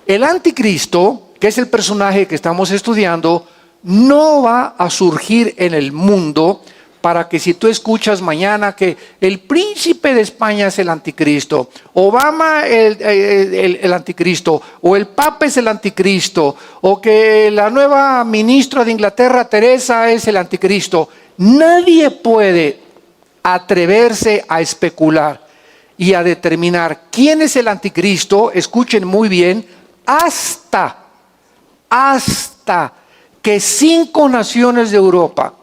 El anticristo, que es el personaje que estamos estudiando, no va a surgir en el mundo para que si tú escuchas mañana que el príncipe de España es el anticristo, Obama el anticristo, o el papa es el anticristo, o que la nueva ministra de Inglaterra, Teresa, es el anticristo. Nadie puede atreverse a especular y a determinar quién es el anticristo, escuchen muy bien, hasta que 5 naciones de Europa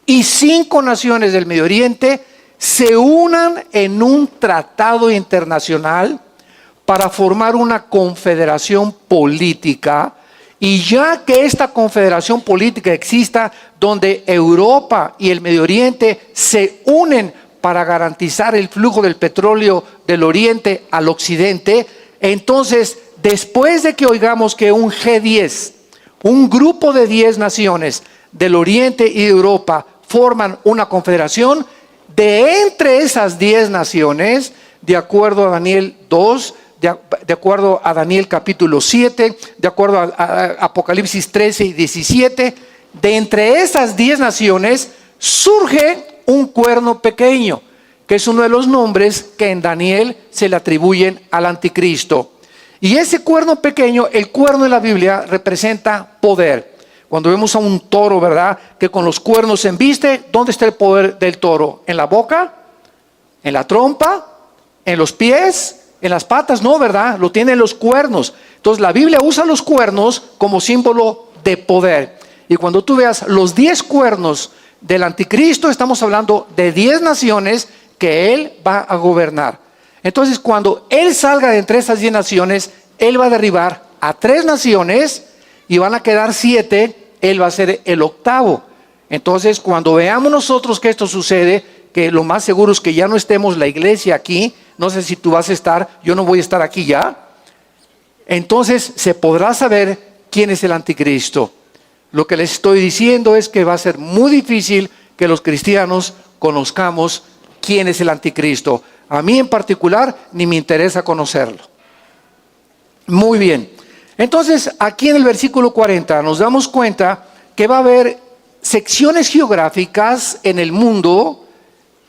y 5 naciones del Medio Oriente se unan en un tratado internacional para formar una confederación política, y ya que esta confederación política exista, donde Europa y el Medio Oriente se unen para garantizar el flujo del petróleo del Oriente al Occidente, entonces después de que oigamos que un G10, un grupo de 10 naciones del Oriente y de Europa forman una confederación, de entre esas 10 naciones, de acuerdo a Daniel 2, de acuerdo a Daniel capítulo 7, de acuerdo a Apocalipsis 13 y 17, de entre esas 10 naciones surge un cuerno pequeño, que es uno de los nombres que en Daniel se le atribuyen al anticristo. Y ese cuerno pequeño, el cuerno en la Biblia representa poder. Cuando vemos a un toro, ¿verdad?, que con los cuernos se embiste, ¿dónde está el poder del toro? ¿En la boca? ¿En la trompa? ¿En los pies? ¿En las patas? No, ¿verdad? Lo tiene en los cuernos. Entonces la Biblia usa los cuernos como símbolo de poder. Y cuando tú veas los 10 cuernos del anticristo, estamos hablando de 10 naciones que él va a gobernar. Entonces cuando él salga de entre esas 10 naciones, él va a derribar a 3 naciones y van a quedar 7, él va a ser el 8º. Entonces cuando veamos nosotros que esto sucede, que lo más seguro es que ya no estemos la iglesia aquí, no sé si tú vas a estar, yo no voy a estar aquí ya, entonces se podrá saber quién es el anticristo. Lo que les estoy diciendo es que va a ser muy difícil que los cristianos conozcamos quién es el anticristo. A mí en particular ni me interesa conocerlo. Muy bien. Entonces aquí en el versículo 40 nos damos cuenta que va a haber secciones geográficas en el mundo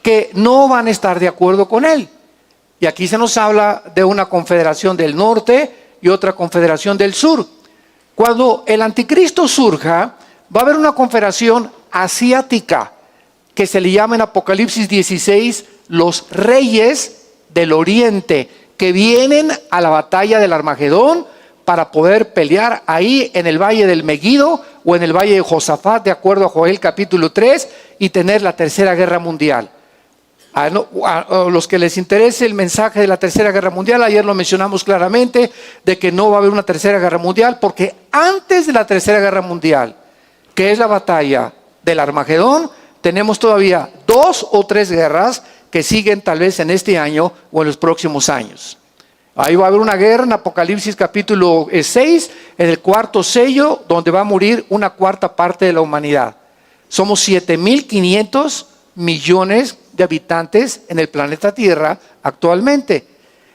que no van a estar de acuerdo con él. Y aquí se nos habla de una confederación del norte y otra confederación del sur. Cuando el anticristo surja, va a haber una confederación asiática que se le llama en Apocalipsis 16 los reyes del oriente, que vienen a la batalla del Armagedón para poder pelear ahí en el valle del Megido o en el valle de Josafat, de acuerdo a Joel capítulo 3, y tener la tercera guerra mundial. A los que les interese el mensaje de la tercera guerra mundial, ayer lo mencionamos claramente, de que no va a haber una tercera guerra mundial, porque antes de la tercera guerra mundial, que es la batalla del Armagedón, tenemos todavía 2 o 3 guerras que siguen tal vez en este año o en los próximos años. Ahí va a haber una guerra en Apocalipsis capítulo 6, en el 4º sello, donde va a morir una 1/4 parte de la humanidad. Somos 7,500 millones de habitantes en el planeta Tierra actualmente.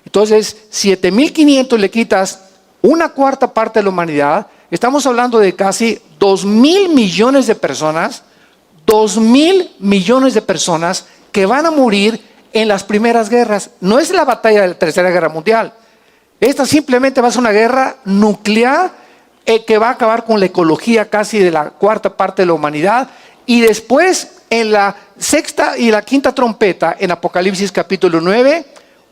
Entonces, 7,500 le quitas una 1/4 parte de la humanidad, estamos hablando de casi 2,000 millones de personas, 2,000 millones de personas que van a morir en las primeras guerras. No es la batalla de la tercera guerra mundial. Esta simplemente va a ser una guerra nuclear que va a acabar con la ecología casi de la cuarta parte de la humanidad. Y después, en la sexta y la quinta trompeta, en Apocalipsis capítulo 9,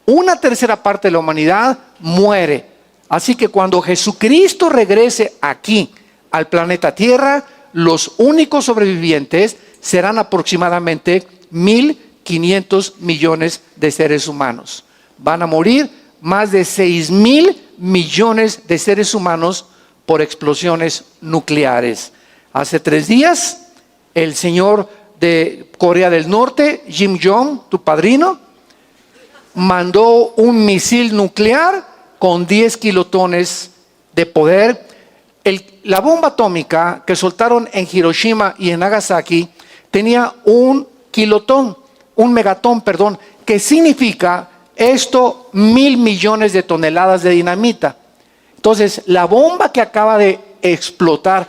una tercera parte de la humanidad muere. Así que cuando Jesucristo regrese aquí al planeta Tierra, los únicos sobrevivientes serán aproximadamente 1.500 millones de seres humanos. Van a morir más de 6.000 millones de seres humanos por explosiones nucleares. Hace 3 días, el señor de Corea del Norte, Kim Jong, tu padrino, mandó un misil nuclear con 10 kilotones de poder. La bomba atómica que soltaron en Hiroshima y en Nagasaki tenía un megatón, que significa esto 1.000 millones de toneladas de dinamita. Entonces, la bomba que acaba de explotar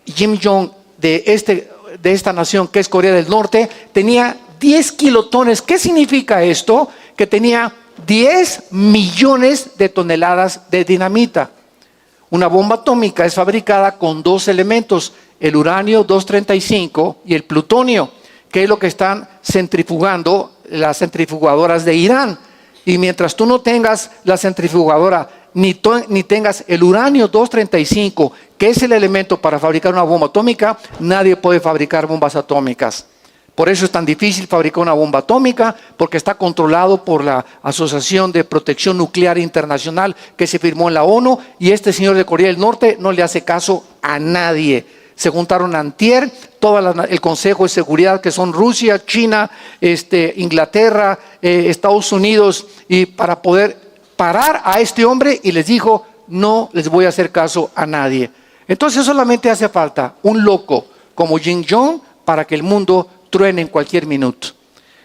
Kim Jong de esta nación que es Corea del Norte tenía 10 kilotones. ¿Qué significa esto? Que tenía 10 millones de toneladas de dinamita. Una bomba atómica es fabricada con 2 elementos, el uranio 235 y el plutonio, que es lo que están centrifugando las centrifugadoras de Irán. Y mientras tú no tengas la centrifugadora ni tengas el uranio 235, que es el elemento para fabricar una bomba atómica, nadie puede fabricar bombas atómicas. Por eso es tan difícil fabricar una bomba atómica, porque está controlado por la Asociación de Protección Nuclear Internacional que se firmó en la ONU, y este señor de Corea del Norte no le hace caso a nadie. Se juntaron antier todo el Consejo de Seguridad, que son Rusia, China, Inglaterra, Estados Unidos, y para poder parar a este hombre, y les dijo: no les voy a hacer caso a nadie. Entonces solamente hace falta un loco como Kim Jong para que el mundo truene en cualquier minuto.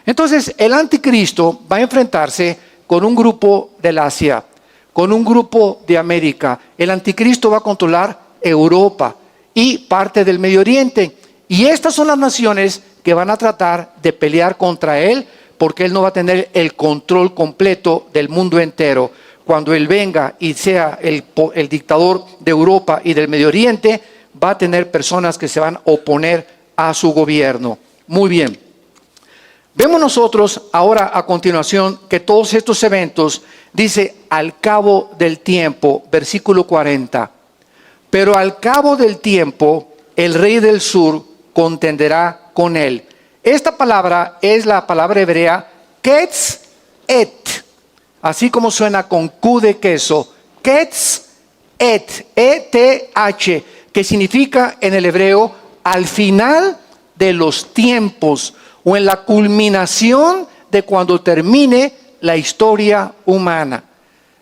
Entonces el anticristo va a enfrentarse con un grupo del Asia, con un grupo de América. El anticristo va a controlar Europa y parte del Medio Oriente. Y estas son las naciones que van a tratar de pelear contra él, porque él no va a tener el control completo del mundo entero. Cuando él venga y sea el dictador de Europa y del Medio Oriente, va a tener personas que se van a oponer a su gobierno. Muy bien. Vemos nosotros ahora a continuación que todos estos eventos, dice, al cabo del tiempo, versículo 40. Pero al cabo del tiempo, el rey del sur contenderá con él. Esta palabra es la palabra hebrea Ketz-et, así como suena con Q de queso, Ketz-et, E-T-H, que significa en el hebreo al final de los tiempos, o en la culminación de cuando termine la historia humana.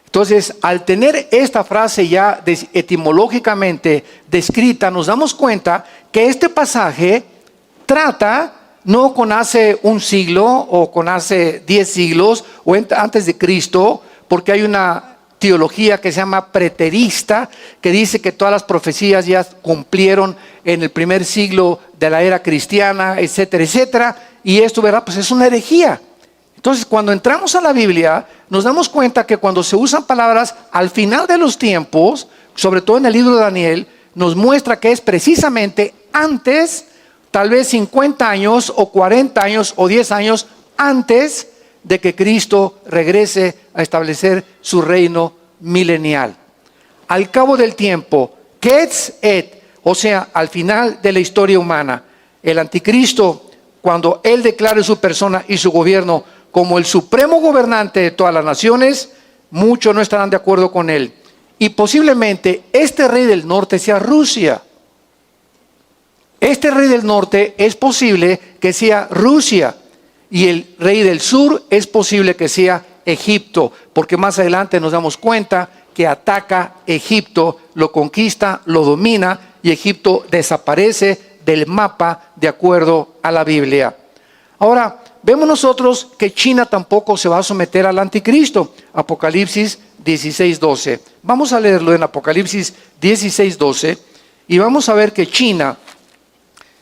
Entonces, al tener esta frase ya etimológicamente descrita, nos damos cuenta que este pasaje trata no con hace un siglo o con hace 10 siglos o antes de Cristo, porque hay una teología que se llama preterista, que dice que todas las profecías ya cumplieron en el primer siglo de la era cristiana, etcétera, etcétera. Y esto, ¿verdad? Pues es una herejía. Entonces, cuando entramos a la Biblia, nos damos cuenta que cuando se usan palabras al final de los tiempos, sobre todo en el libro de Daniel, nos muestra que es precisamente antes, tal vez 50 años o 40 años o 10 años antes de que Cristo regrese a establecer su reino milenial. Al cabo del tiempo, Ketz-et, o sea, al final de la historia humana, el anticristo, cuando él declare su persona y su gobierno como el supremo gobernante de todas las naciones, muchos no estarán de acuerdo con él. Y posiblemente este rey del norte sea Rusia. Este rey del norte es posible que sea Rusia. Y el rey del sur es posible que sea Egipto, porque más adelante nos damos cuenta que ataca Egipto, lo conquista, lo domina, y Egipto desaparece del mapa de acuerdo a la Biblia. Ahora, vemos nosotros que China tampoco se va a someter al anticristo. Apocalipsis 16:12. Vamos a leerlo en Apocalipsis 16:12 y vamos a ver que China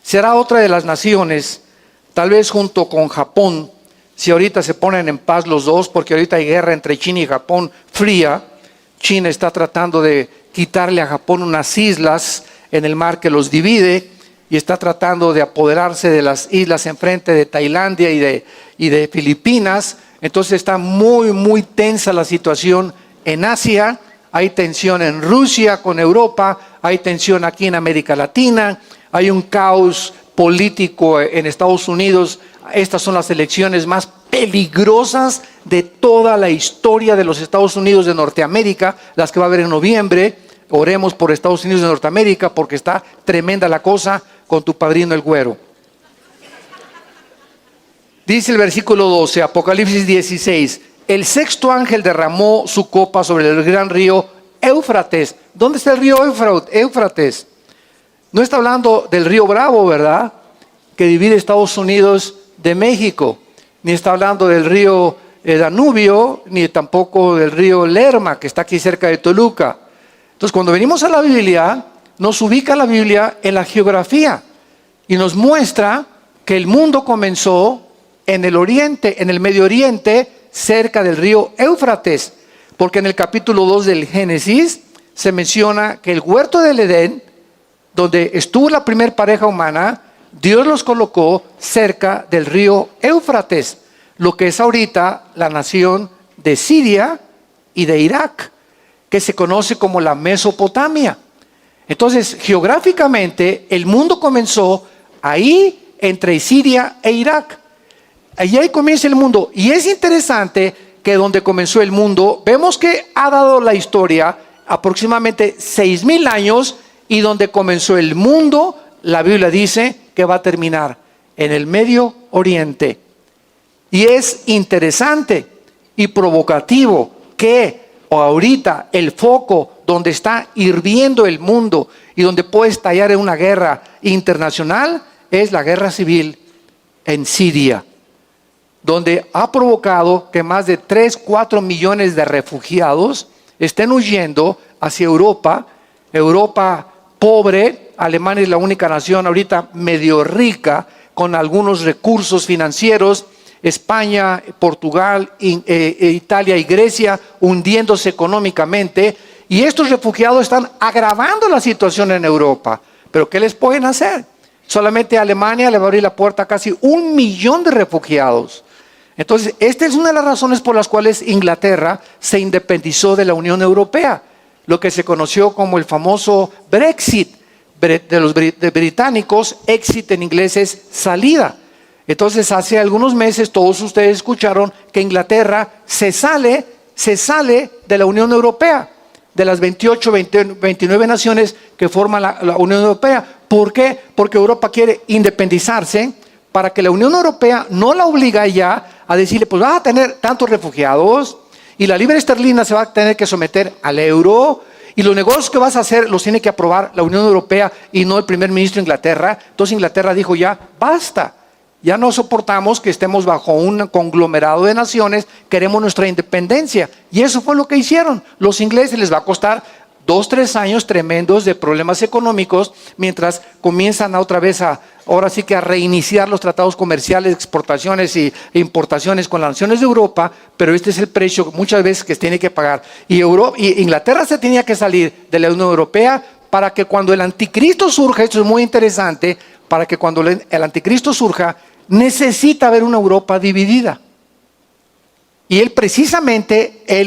será otra de las naciones, tal vez junto con Japón, si ahorita se ponen en paz los dos, porque ahorita hay guerra entre China y Japón fría. China está tratando de quitarle a Japón unas islas en el mar que los divide y está tratando de apoderarse de las islas enfrente de Tailandia y de Filipinas. Entonces está muy tensa la situación en Asia. Hay tensión en Rusia con Europa, hay tensión aquí en América Latina, hay un caos político en Estados Unidos. Estas son las elecciones más peligrosas de toda la historia de los Estados Unidos de Norteamérica, las que va a haber en noviembre. Oremos por Estados Unidos de Norteamérica porque está tremenda la cosa con tu padrino el güero. Dice el versículo 12, Apocalipsis 16, el sexto ángel derramó su copa sobre el gran río Éufrates. ¿Dónde está el río Éufrates? No está hablando del río Bravo, ¿verdad? Que divide Estados Unidos de México. Ni está hablando del río Danubio, ni tampoco del río Lerma, que está aquí cerca de Toluca. Entonces, cuando venimos a la Biblia, nos ubica la Biblia en la geografía y nos muestra que el mundo comenzó en el oriente, en el Medio Oriente, cerca del río Éufrates, porque en el capítulo 2 del Génesis se menciona que el huerto del Edén, donde estuvo la primer pareja humana, Dios los colocó cerca del río Éufrates, lo que es ahorita la nación de Siria y de Irak, que se conoce como la Mesopotamia. Entonces, geográficamente, el mundo comenzó ahí entre Siria e Irak. Ahí comienza el mundo. Y es interesante que donde comenzó el mundo, vemos que ha dado la historia aproximadamente 6,000 años, y donde comenzó el mundo, la Biblia dice que va a terminar en el Medio Oriente. Y es interesante y provocativo que ahorita el foco donde está hirviendo el mundo y donde puede estallar en una guerra internacional es la guerra civil en Siria, donde ha provocado que más de 3-4 millones de refugiados estén huyendo hacia Europa. Europa pobre, Alemania es la única nación ahorita medio rica con algunos recursos financieros. España, Portugal, Italia y Grecia hundiéndose económicamente, y estos refugiados están agravando la situación en Europa. ¿Pero qué les pueden hacer? Solamente Alemania le va a abrir la puerta a casi 1 millón de refugiados. Entonces, esta es una de las razones por las cuales Inglaterra se independizó de la Unión Europea, lo que se conoció como el famoso Brexit de los británicos. Exit en inglés es salida. Entonces, hace algunos meses todos ustedes escucharon que Inglaterra se sale de la Unión Europea, de las 28, 29 naciones que forman la Unión Europea. ¿Por qué? Porque Europa quiere independizarse para que la Unión Europea no la obliga ya a decirle, pues vas a tener tantos refugiados y la libra esterlina se va a tener que someter al euro y los negocios que vas a hacer los tiene que aprobar la Unión Europea y no el primer ministro de Inglaterra. Entonces Inglaterra dijo ya, basta. Ya no soportamos que estemos bajo un conglomerado de naciones, queremos nuestra independencia. Y eso fue lo que hicieron. Los ingleses les va a costar 2-3 años tremendos de problemas económicos, mientras comienzan otra vez ahora sí que a reiniciar los tratados comerciales, exportaciones e importaciones con las naciones de Europa, pero este es el precio muchas veces que se tiene que pagar. Y Inglaterra se tenía que salir de la Unión Europea para que cuando el anticristo surja, esto es muy interesante, para que cuando el anticristo surja, necesita haber una Europa dividida. Y él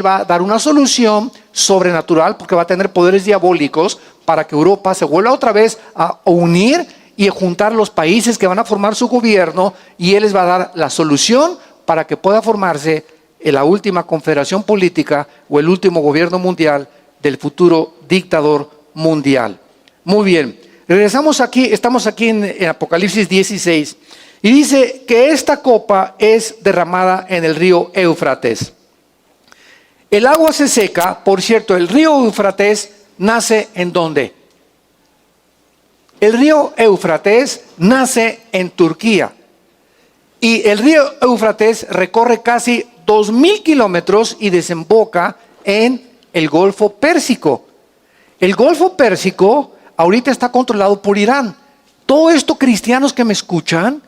va a dar una solución sobrenatural, porque va a tener poderes diabólicos para que Europa se vuelva otra vez a unir y a juntar los países que van a formar su gobierno, y él les va a dar la solución para que pueda formarse la última confederación política o el último gobierno mundial del futuro dictador mundial. Muy bien, regresamos aquí, estamos aquí en Apocalipsis 16. Y dice que esta copa es derramada en el río Éufrates. El agua se seca, por cierto, el río Éufrates nace ¿en dónde? El río Éufrates nace en Turquía. Y el río Éufrates recorre casi 2,000 kilómetros y desemboca en el Golfo Pérsico. El Golfo Pérsico ahorita está controlado por Irán. Todo esto, cristianos que me escuchan,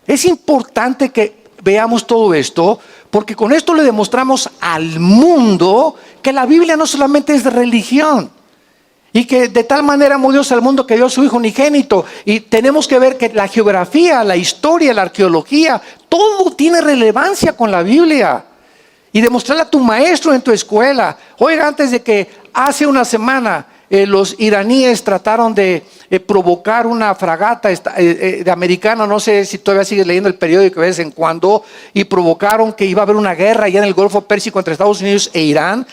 es importante que veamos todo esto, Porque con esto le demostramos al mundo que la Biblia no solamente es de religión. Y que de tal manera amó Dios al mundo que dio a su Hijo unigénito. Y tenemos que ver que la geografía, la historia, la arqueología, todo tiene relevancia con la Biblia. Y demostrarle a tu maestro en tu escuela. Oiga, antes de que hace una semana los iraníes trataron de provocar una fragata de americana, no sé si todavía sigues leyendo el periódico de vez en cuando, y provocaron que iba a haber una guerra allá en el Golfo Pérsico entre Estados Unidos e Irán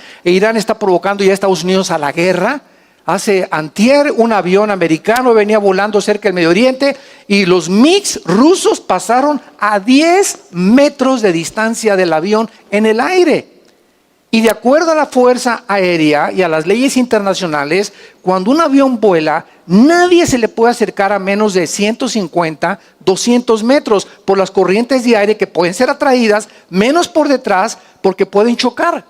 está provocando ya a Estados Unidos a la guerra. Hace antier un avión americano venía volando cerca del Medio Oriente y los MiGs rusos pasaron a 10 metros de distancia del avión en el aire. Y de acuerdo a la Fuerza Aérea y a las leyes internacionales, cuando un avión vuela, nadie se le puede acercar a menos de 150, 200 metros por las corrientes de aire que pueden ser atraídas, menos por detrás porque pueden chocar.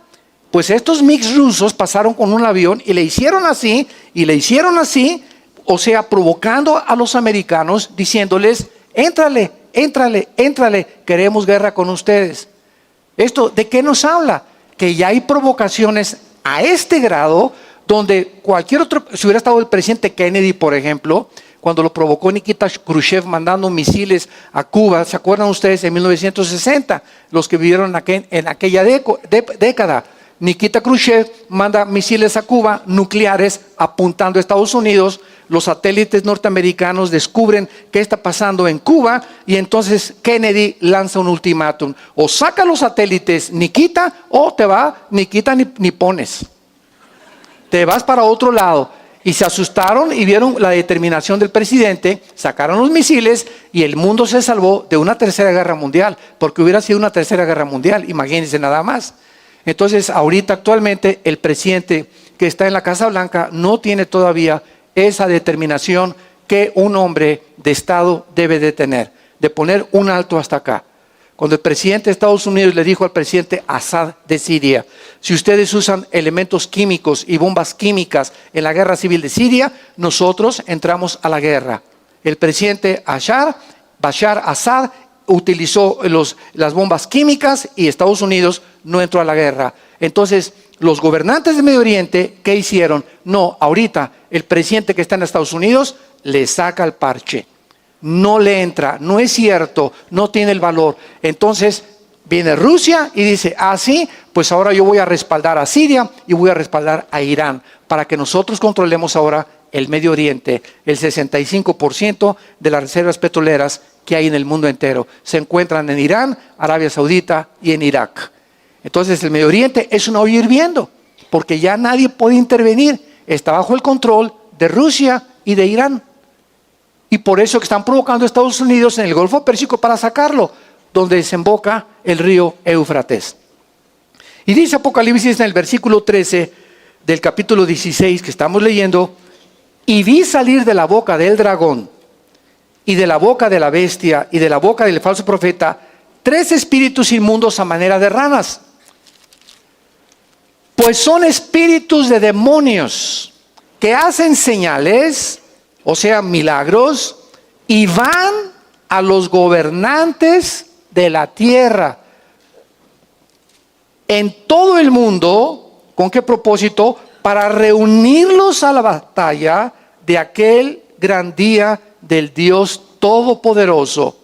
Pues estos MiGs rusos pasaron con un avión y le hicieron así, o sea, provocando a los americanos, diciéndoles, éntrale, queremos guerra con ustedes. ¿Esto de qué nos habla? Que ya hay provocaciones a este grado, donde cualquier otro, si hubiera estado el presidente Kennedy, por ejemplo, cuando lo provocó Nikita Khrushchev mandando misiles a Cuba, ¿se acuerdan ustedes? En 1960, los que vivieron en aquella década. Nikita Khrushchev manda misiles a Cuba, nucleares, apuntando a Estados Unidos. Los satélites norteamericanos descubren qué está pasando en Cuba y entonces Kennedy lanza un ultimátum. O saca los satélites Nikita o te va Nikita ni pones. Te vas para otro lado. Y se asustaron y vieron la determinación del presidente, sacaron los misiles y el mundo se salvó de una tercera guerra mundial, porque hubiera sido una tercera guerra mundial, imagínense nada más. Entonces, ahorita actualmente el presidente que está en la Casa Blanca no tiene todavía esa determinación que un hombre de Estado debe de tener, de poner un alto hasta acá. Cuando el presidente de Estados Unidos le dijo al presidente Assad de Siria, si ustedes usan elementos químicos y bombas químicas en la guerra civil de Siria, nosotros entramos a la guerra. El presidente Bashar Assad utilizó las bombas químicas y Estados Unidos no entró a la guerra. Entonces, los gobernantes de Medio Oriente, ¿qué hicieron? No, ahorita el presidente que está en Estados Unidos le saca el parche. No le entra, no es cierto, no tiene el valor. Entonces, viene Rusia y dice, sí, pues ahora yo voy a respaldar a Siria y voy a respaldar a Irán para que nosotros controlemos ahora el Medio Oriente. El 65% de las reservas petroleras que hay en el mundo entero se encuentran en Irán, Arabia Saudita y en Irak. Entonces el Medio Oriente es una olla hirviendo, porque ya nadie puede intervenir, está bajo el control de Rusia y de Irán. Y por eso que están provocando a Estados Unidos en el Golfo Pérsico para sacarlo, donde desemboca el río Éufrates. Y dice Apocalipsis en el versículo 13 del capítulo 16 que estamos leyendo, y vi salir de la boca del dragón, y de la boca de la bestia, y de la boca del falso profeta, 3 espíritus inmundos a manera de ranas. Pues son espíritus de demonios que hacen señales, o sea, milagros, y van a los gobernantes de la tierra en todo el mundo. ¿Con qué propósito? Para reunirlos a la batalla de aquel gran día del Dios Todopoderoso.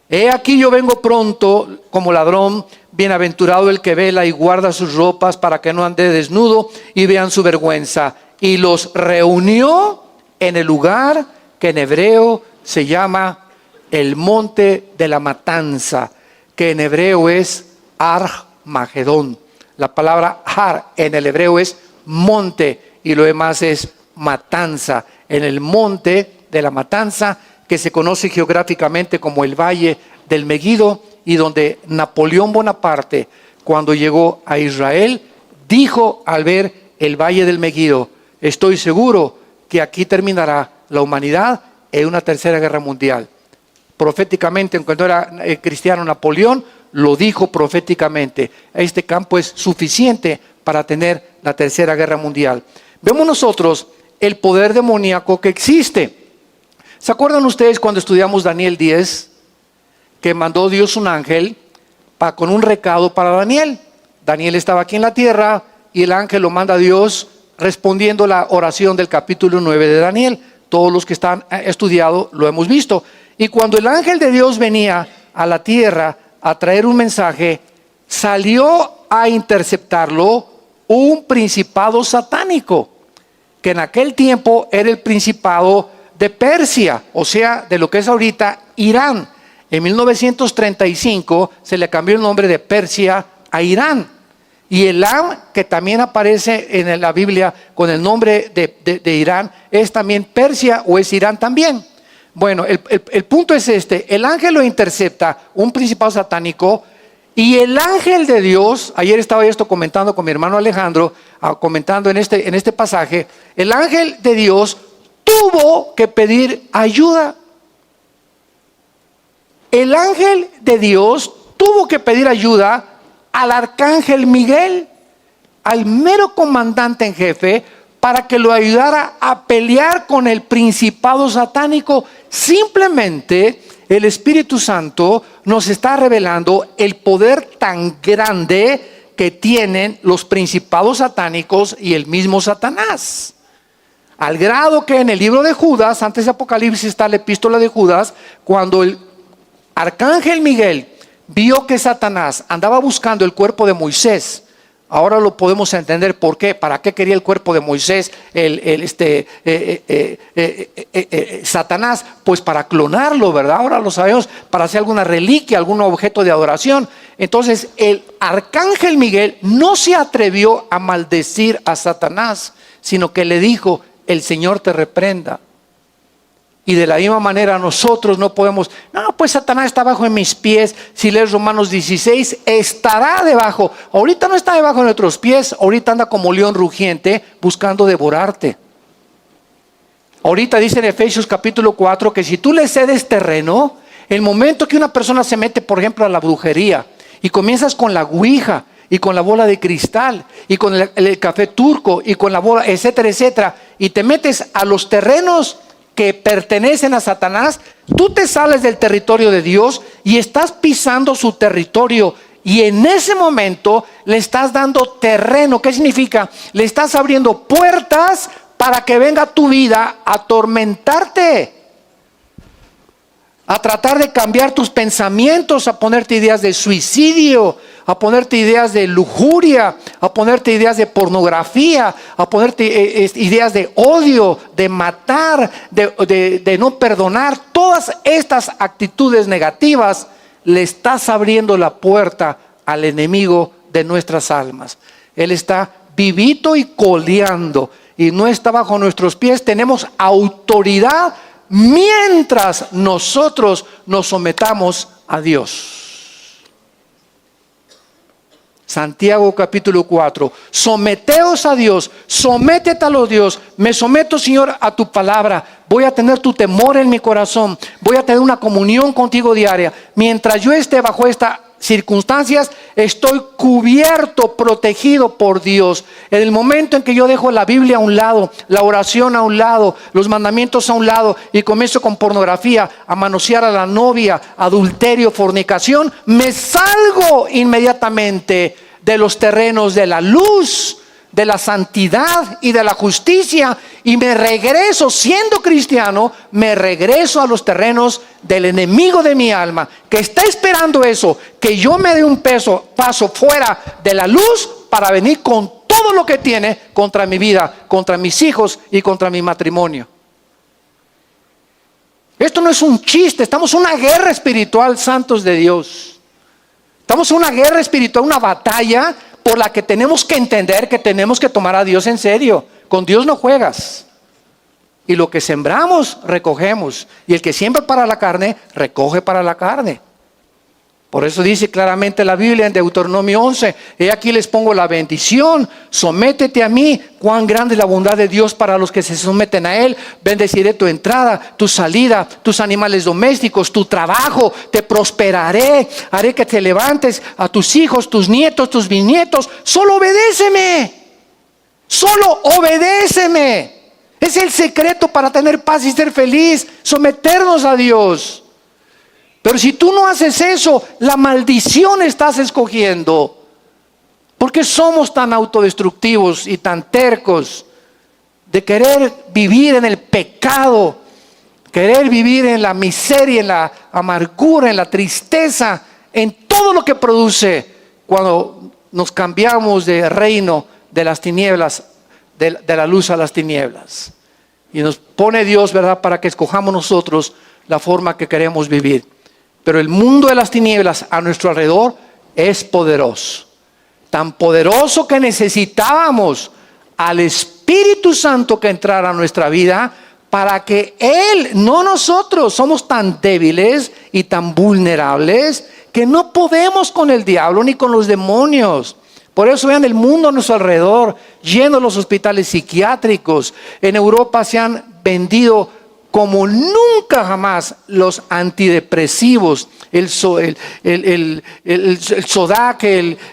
He aquí yo vengo pronto como ladrón, bienaventurado el que vela y guarda sus ropas para que no ande desnudo y vean su vergüenza. Y los reunió en el lugar que en hebreo se llama el monte de la matanza, que en hebreo es Armagedón. La palabra Har en el hebreo es monte y lo demás es matanza. En el monte de la matanza, que se conoce geográficamente como el Valle del Megido, y donde Napoleón Bonaparte, cuando llegó a Israel, dijo al ver el Valle del Megido, estoy seguro que aquí terminará la humanidad en una tercera guerra mundial. Proféticamente, cuando era cristiano Napoleón, lo dijo proféticamente. Este campo es suficiente para tener la tercera guerra mundial. Vemos nosotros el poder demoníaco que existe. ¿Se acuerdan ustedes cuando estudiamos Daniel 10? Que mandó Dios un ángel con un recado para Daniel. Daniel estaba aquí en la tierra y el ángel lo manda a Dios respondiendo la oración del capítulo 9 de Daniel. Todos los que están estudiado lo hemos visto. Y cuando el ángel de Dios venía a la tierra a traer un mensaje, salió a interceptarlo un principado satánico, que en aquel tiempo era el principado de Persia, o sea, de lo que es ahorita Irán. En 1935 se le cambió el nombre de Persia a Irán. Y Elam, que también aparece en la Biblia con el nombre de Irán, es también Persia o es Irán también. Bueno, el punto es este: el ángel lo intercepta, un principado satánico, y el ángel de Dios, ayer estaba yo esto comentando con mi hermano Alejandro, comentando en este pasaje, el ángel de Dios tuvo que pedir ayuda. El ángel de Dios tuvo que pedir ayuda al arcángel Miguel, al mero comandante en jefe, para que lo ayudara a pelear con el principado satánico. Simplemente el Espíritu Santo nos está revelando el poder tan grande que tienen los principados satánicos y el mismo Satanás. Al grado que en el libro de Judas, antes de Apocalipsis está la epístola de Judas, cuando el arcángel Miguel vio que Satanás andaba buscando el cuerpo de Moisés. Ahora lo podemos entender por qué. ¿Para qué quería el cuerpo de Moisés Satanás? Pues para clonarlo, ¿verdad? Ahora lo sabemos, para hacer alguna reliquia, algún objeto de adoración. Entonces el arcángel Miguel no se atrevió a maldecir a Satanás, sino que le dijo: el Señor te reprenda. Y de la misma manera nosotros no podemos, no, pues Satanás está abajo de mis pies. Si lees Romanos 16, estará debajo. Ahorita no está debajo de nuestros pies, ahorita anda como león rugiente buscando devorarte. Ahorita dice en Efesios capítulo 4 que si tú le cedes terreno, el momento que una persona se mete, por ejemplo, a la brujería y comienzas con la ouija y con la bola de cristal y con el café turco y con la bola, etcétera, etcétera, y te metes a los terrenos que pertenecen a Satanás, tú te sales del territorio de Dios y estás pisando su territorio, y en ese momento le estás dando terreno. ¿Qué significa? Le estás abriendo puertas para que venga tu vida a atormentarte, a tratar de cambiar tus pensamientos, a ponerte ideas de suicidio, a ponerte ideas de lujuria, a ponerte ideas de pornografía, a ponerte ideas de odio, de matar, de no perdonar. Todas estas actitudes negativas le estás abriendo la puerta al enemigo de nuestras almas. Él está vivito y coleando y no está bajo nuestros pies. Tenemos autoridad mientras nosotros nos sometamos a Dios. Santiago capítulo 4, someteos a Dios, sométete a los Dios. Me someto, Señor, a tu palabra. Voy a tener tu temor en mi corazón, voy a tener una comunión contigo diaria. Mientras yo esté bajo estas circunstancias, estoy cubierto, protegido por Dios. En el momento en que yo dejo la Biblia a un lado, la oración a un lado, los mandamientos a un lado, y comienzo con pornografía, a manosear a la novia, adulterio, fornicación, me salgo inmediatamente de los terrenos de la luz, de la santidad y de la justicia, y me regreso, siendo cristiano, me regreso a los terrenos del enemigo de mi alma, que está esperando eso, que yo me dé un paso fuera de la luz para venir con todo lo que tiene contra mi vida, contra mis hijos y contra mi matrimonio. Esto no es un chiste, estamos en una guerra espiritual, santos de Dios. Estamos en una guerra espiritual, una batalla por la que tenemos que entender que tenemos que tomar a Dios en serio. Con Dios no juegas. Y lo que sembramos, recogemos. Y el que siembra para la carne, recoge para la carne. Por eso dice claramente la Biblia en Deuteronomio 11, he aquí les pongo la bendición, sométete a mí. Cuán grande es la bondad de Dios para los que se someten a Él. Bendeciré tu entrada, tu salida, tus animales domésticos, tu trabajo, te prosperaré, haré que te levantes a tus hijos, tus nietos, tus bisnietos. Solo obedéceme, solo obedéceme. Es el secreto para tener paz y ser feliz, someternos a Dios. Pero si tú no haces eso, la maldición estás escogiendo. ¿Por qué somos tan autodestructivos y tan tercos de querer vivir en el pecado, querer vivir en la miseria, en la amargura, en la tristeza, en todo lo que produce cuando nos cambiamos de reino de las tinieblas, de la luz a las tinieblas? Y nos pone Dios, ¿verdad?, para que escojamos nosotros la forma que queremos vivir. Pero el mundo de las tinieblas a nuestro alrededor es poderoso. Tan poderoso que necesitábamos al Espíritu Santo que entrara a nuestra vida para que Él, no nosotros, somos tan débiles y tan vulnerables que no podemos con el diablo ni con los demonios. Por eso vean el mundo a nuestro alrededor, lleno de los hospitales psiquiátricos. En Europa se han vendido como nunca jamás los antidepresivos, el Sodac,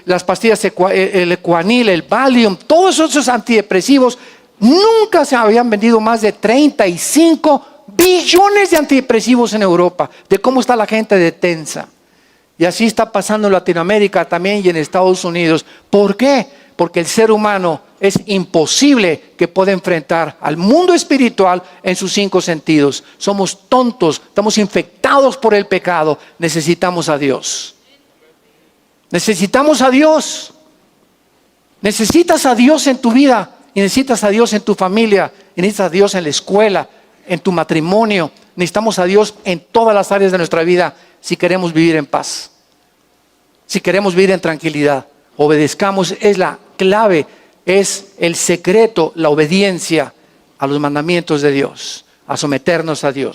las pastillas, el Equanil, el Valium, todos esos antidepresivos. Nunca se habían vendido más de 35 billones de antidepresivos en Europa. De cómo está la gente de tensa. Y así está pasando en Latinoamérica también y en Estados Unidos. ¿Por qué? Porque el ser humano es imposible que pueda enfrentar al mundo espiritual en sus 5 sentidos. Somos tontos, estamos infectados por el pecado. Necesitamos a Dios. Necesitamos a Dios. Necesitas a Dios en tu vida. Y necesitas a Dios en tu familia. Y necesitas a Dios en la escuela, en tu matrimonio. Necesitamos a Dios en todas las áreas de nuestra vida si queremos vivir en paz. Si queremos vivir en tranquilidad. Obedezcamos, es la clave, es el secreto, la obediencia a los mandamientos de Dios, a someternos a Dios.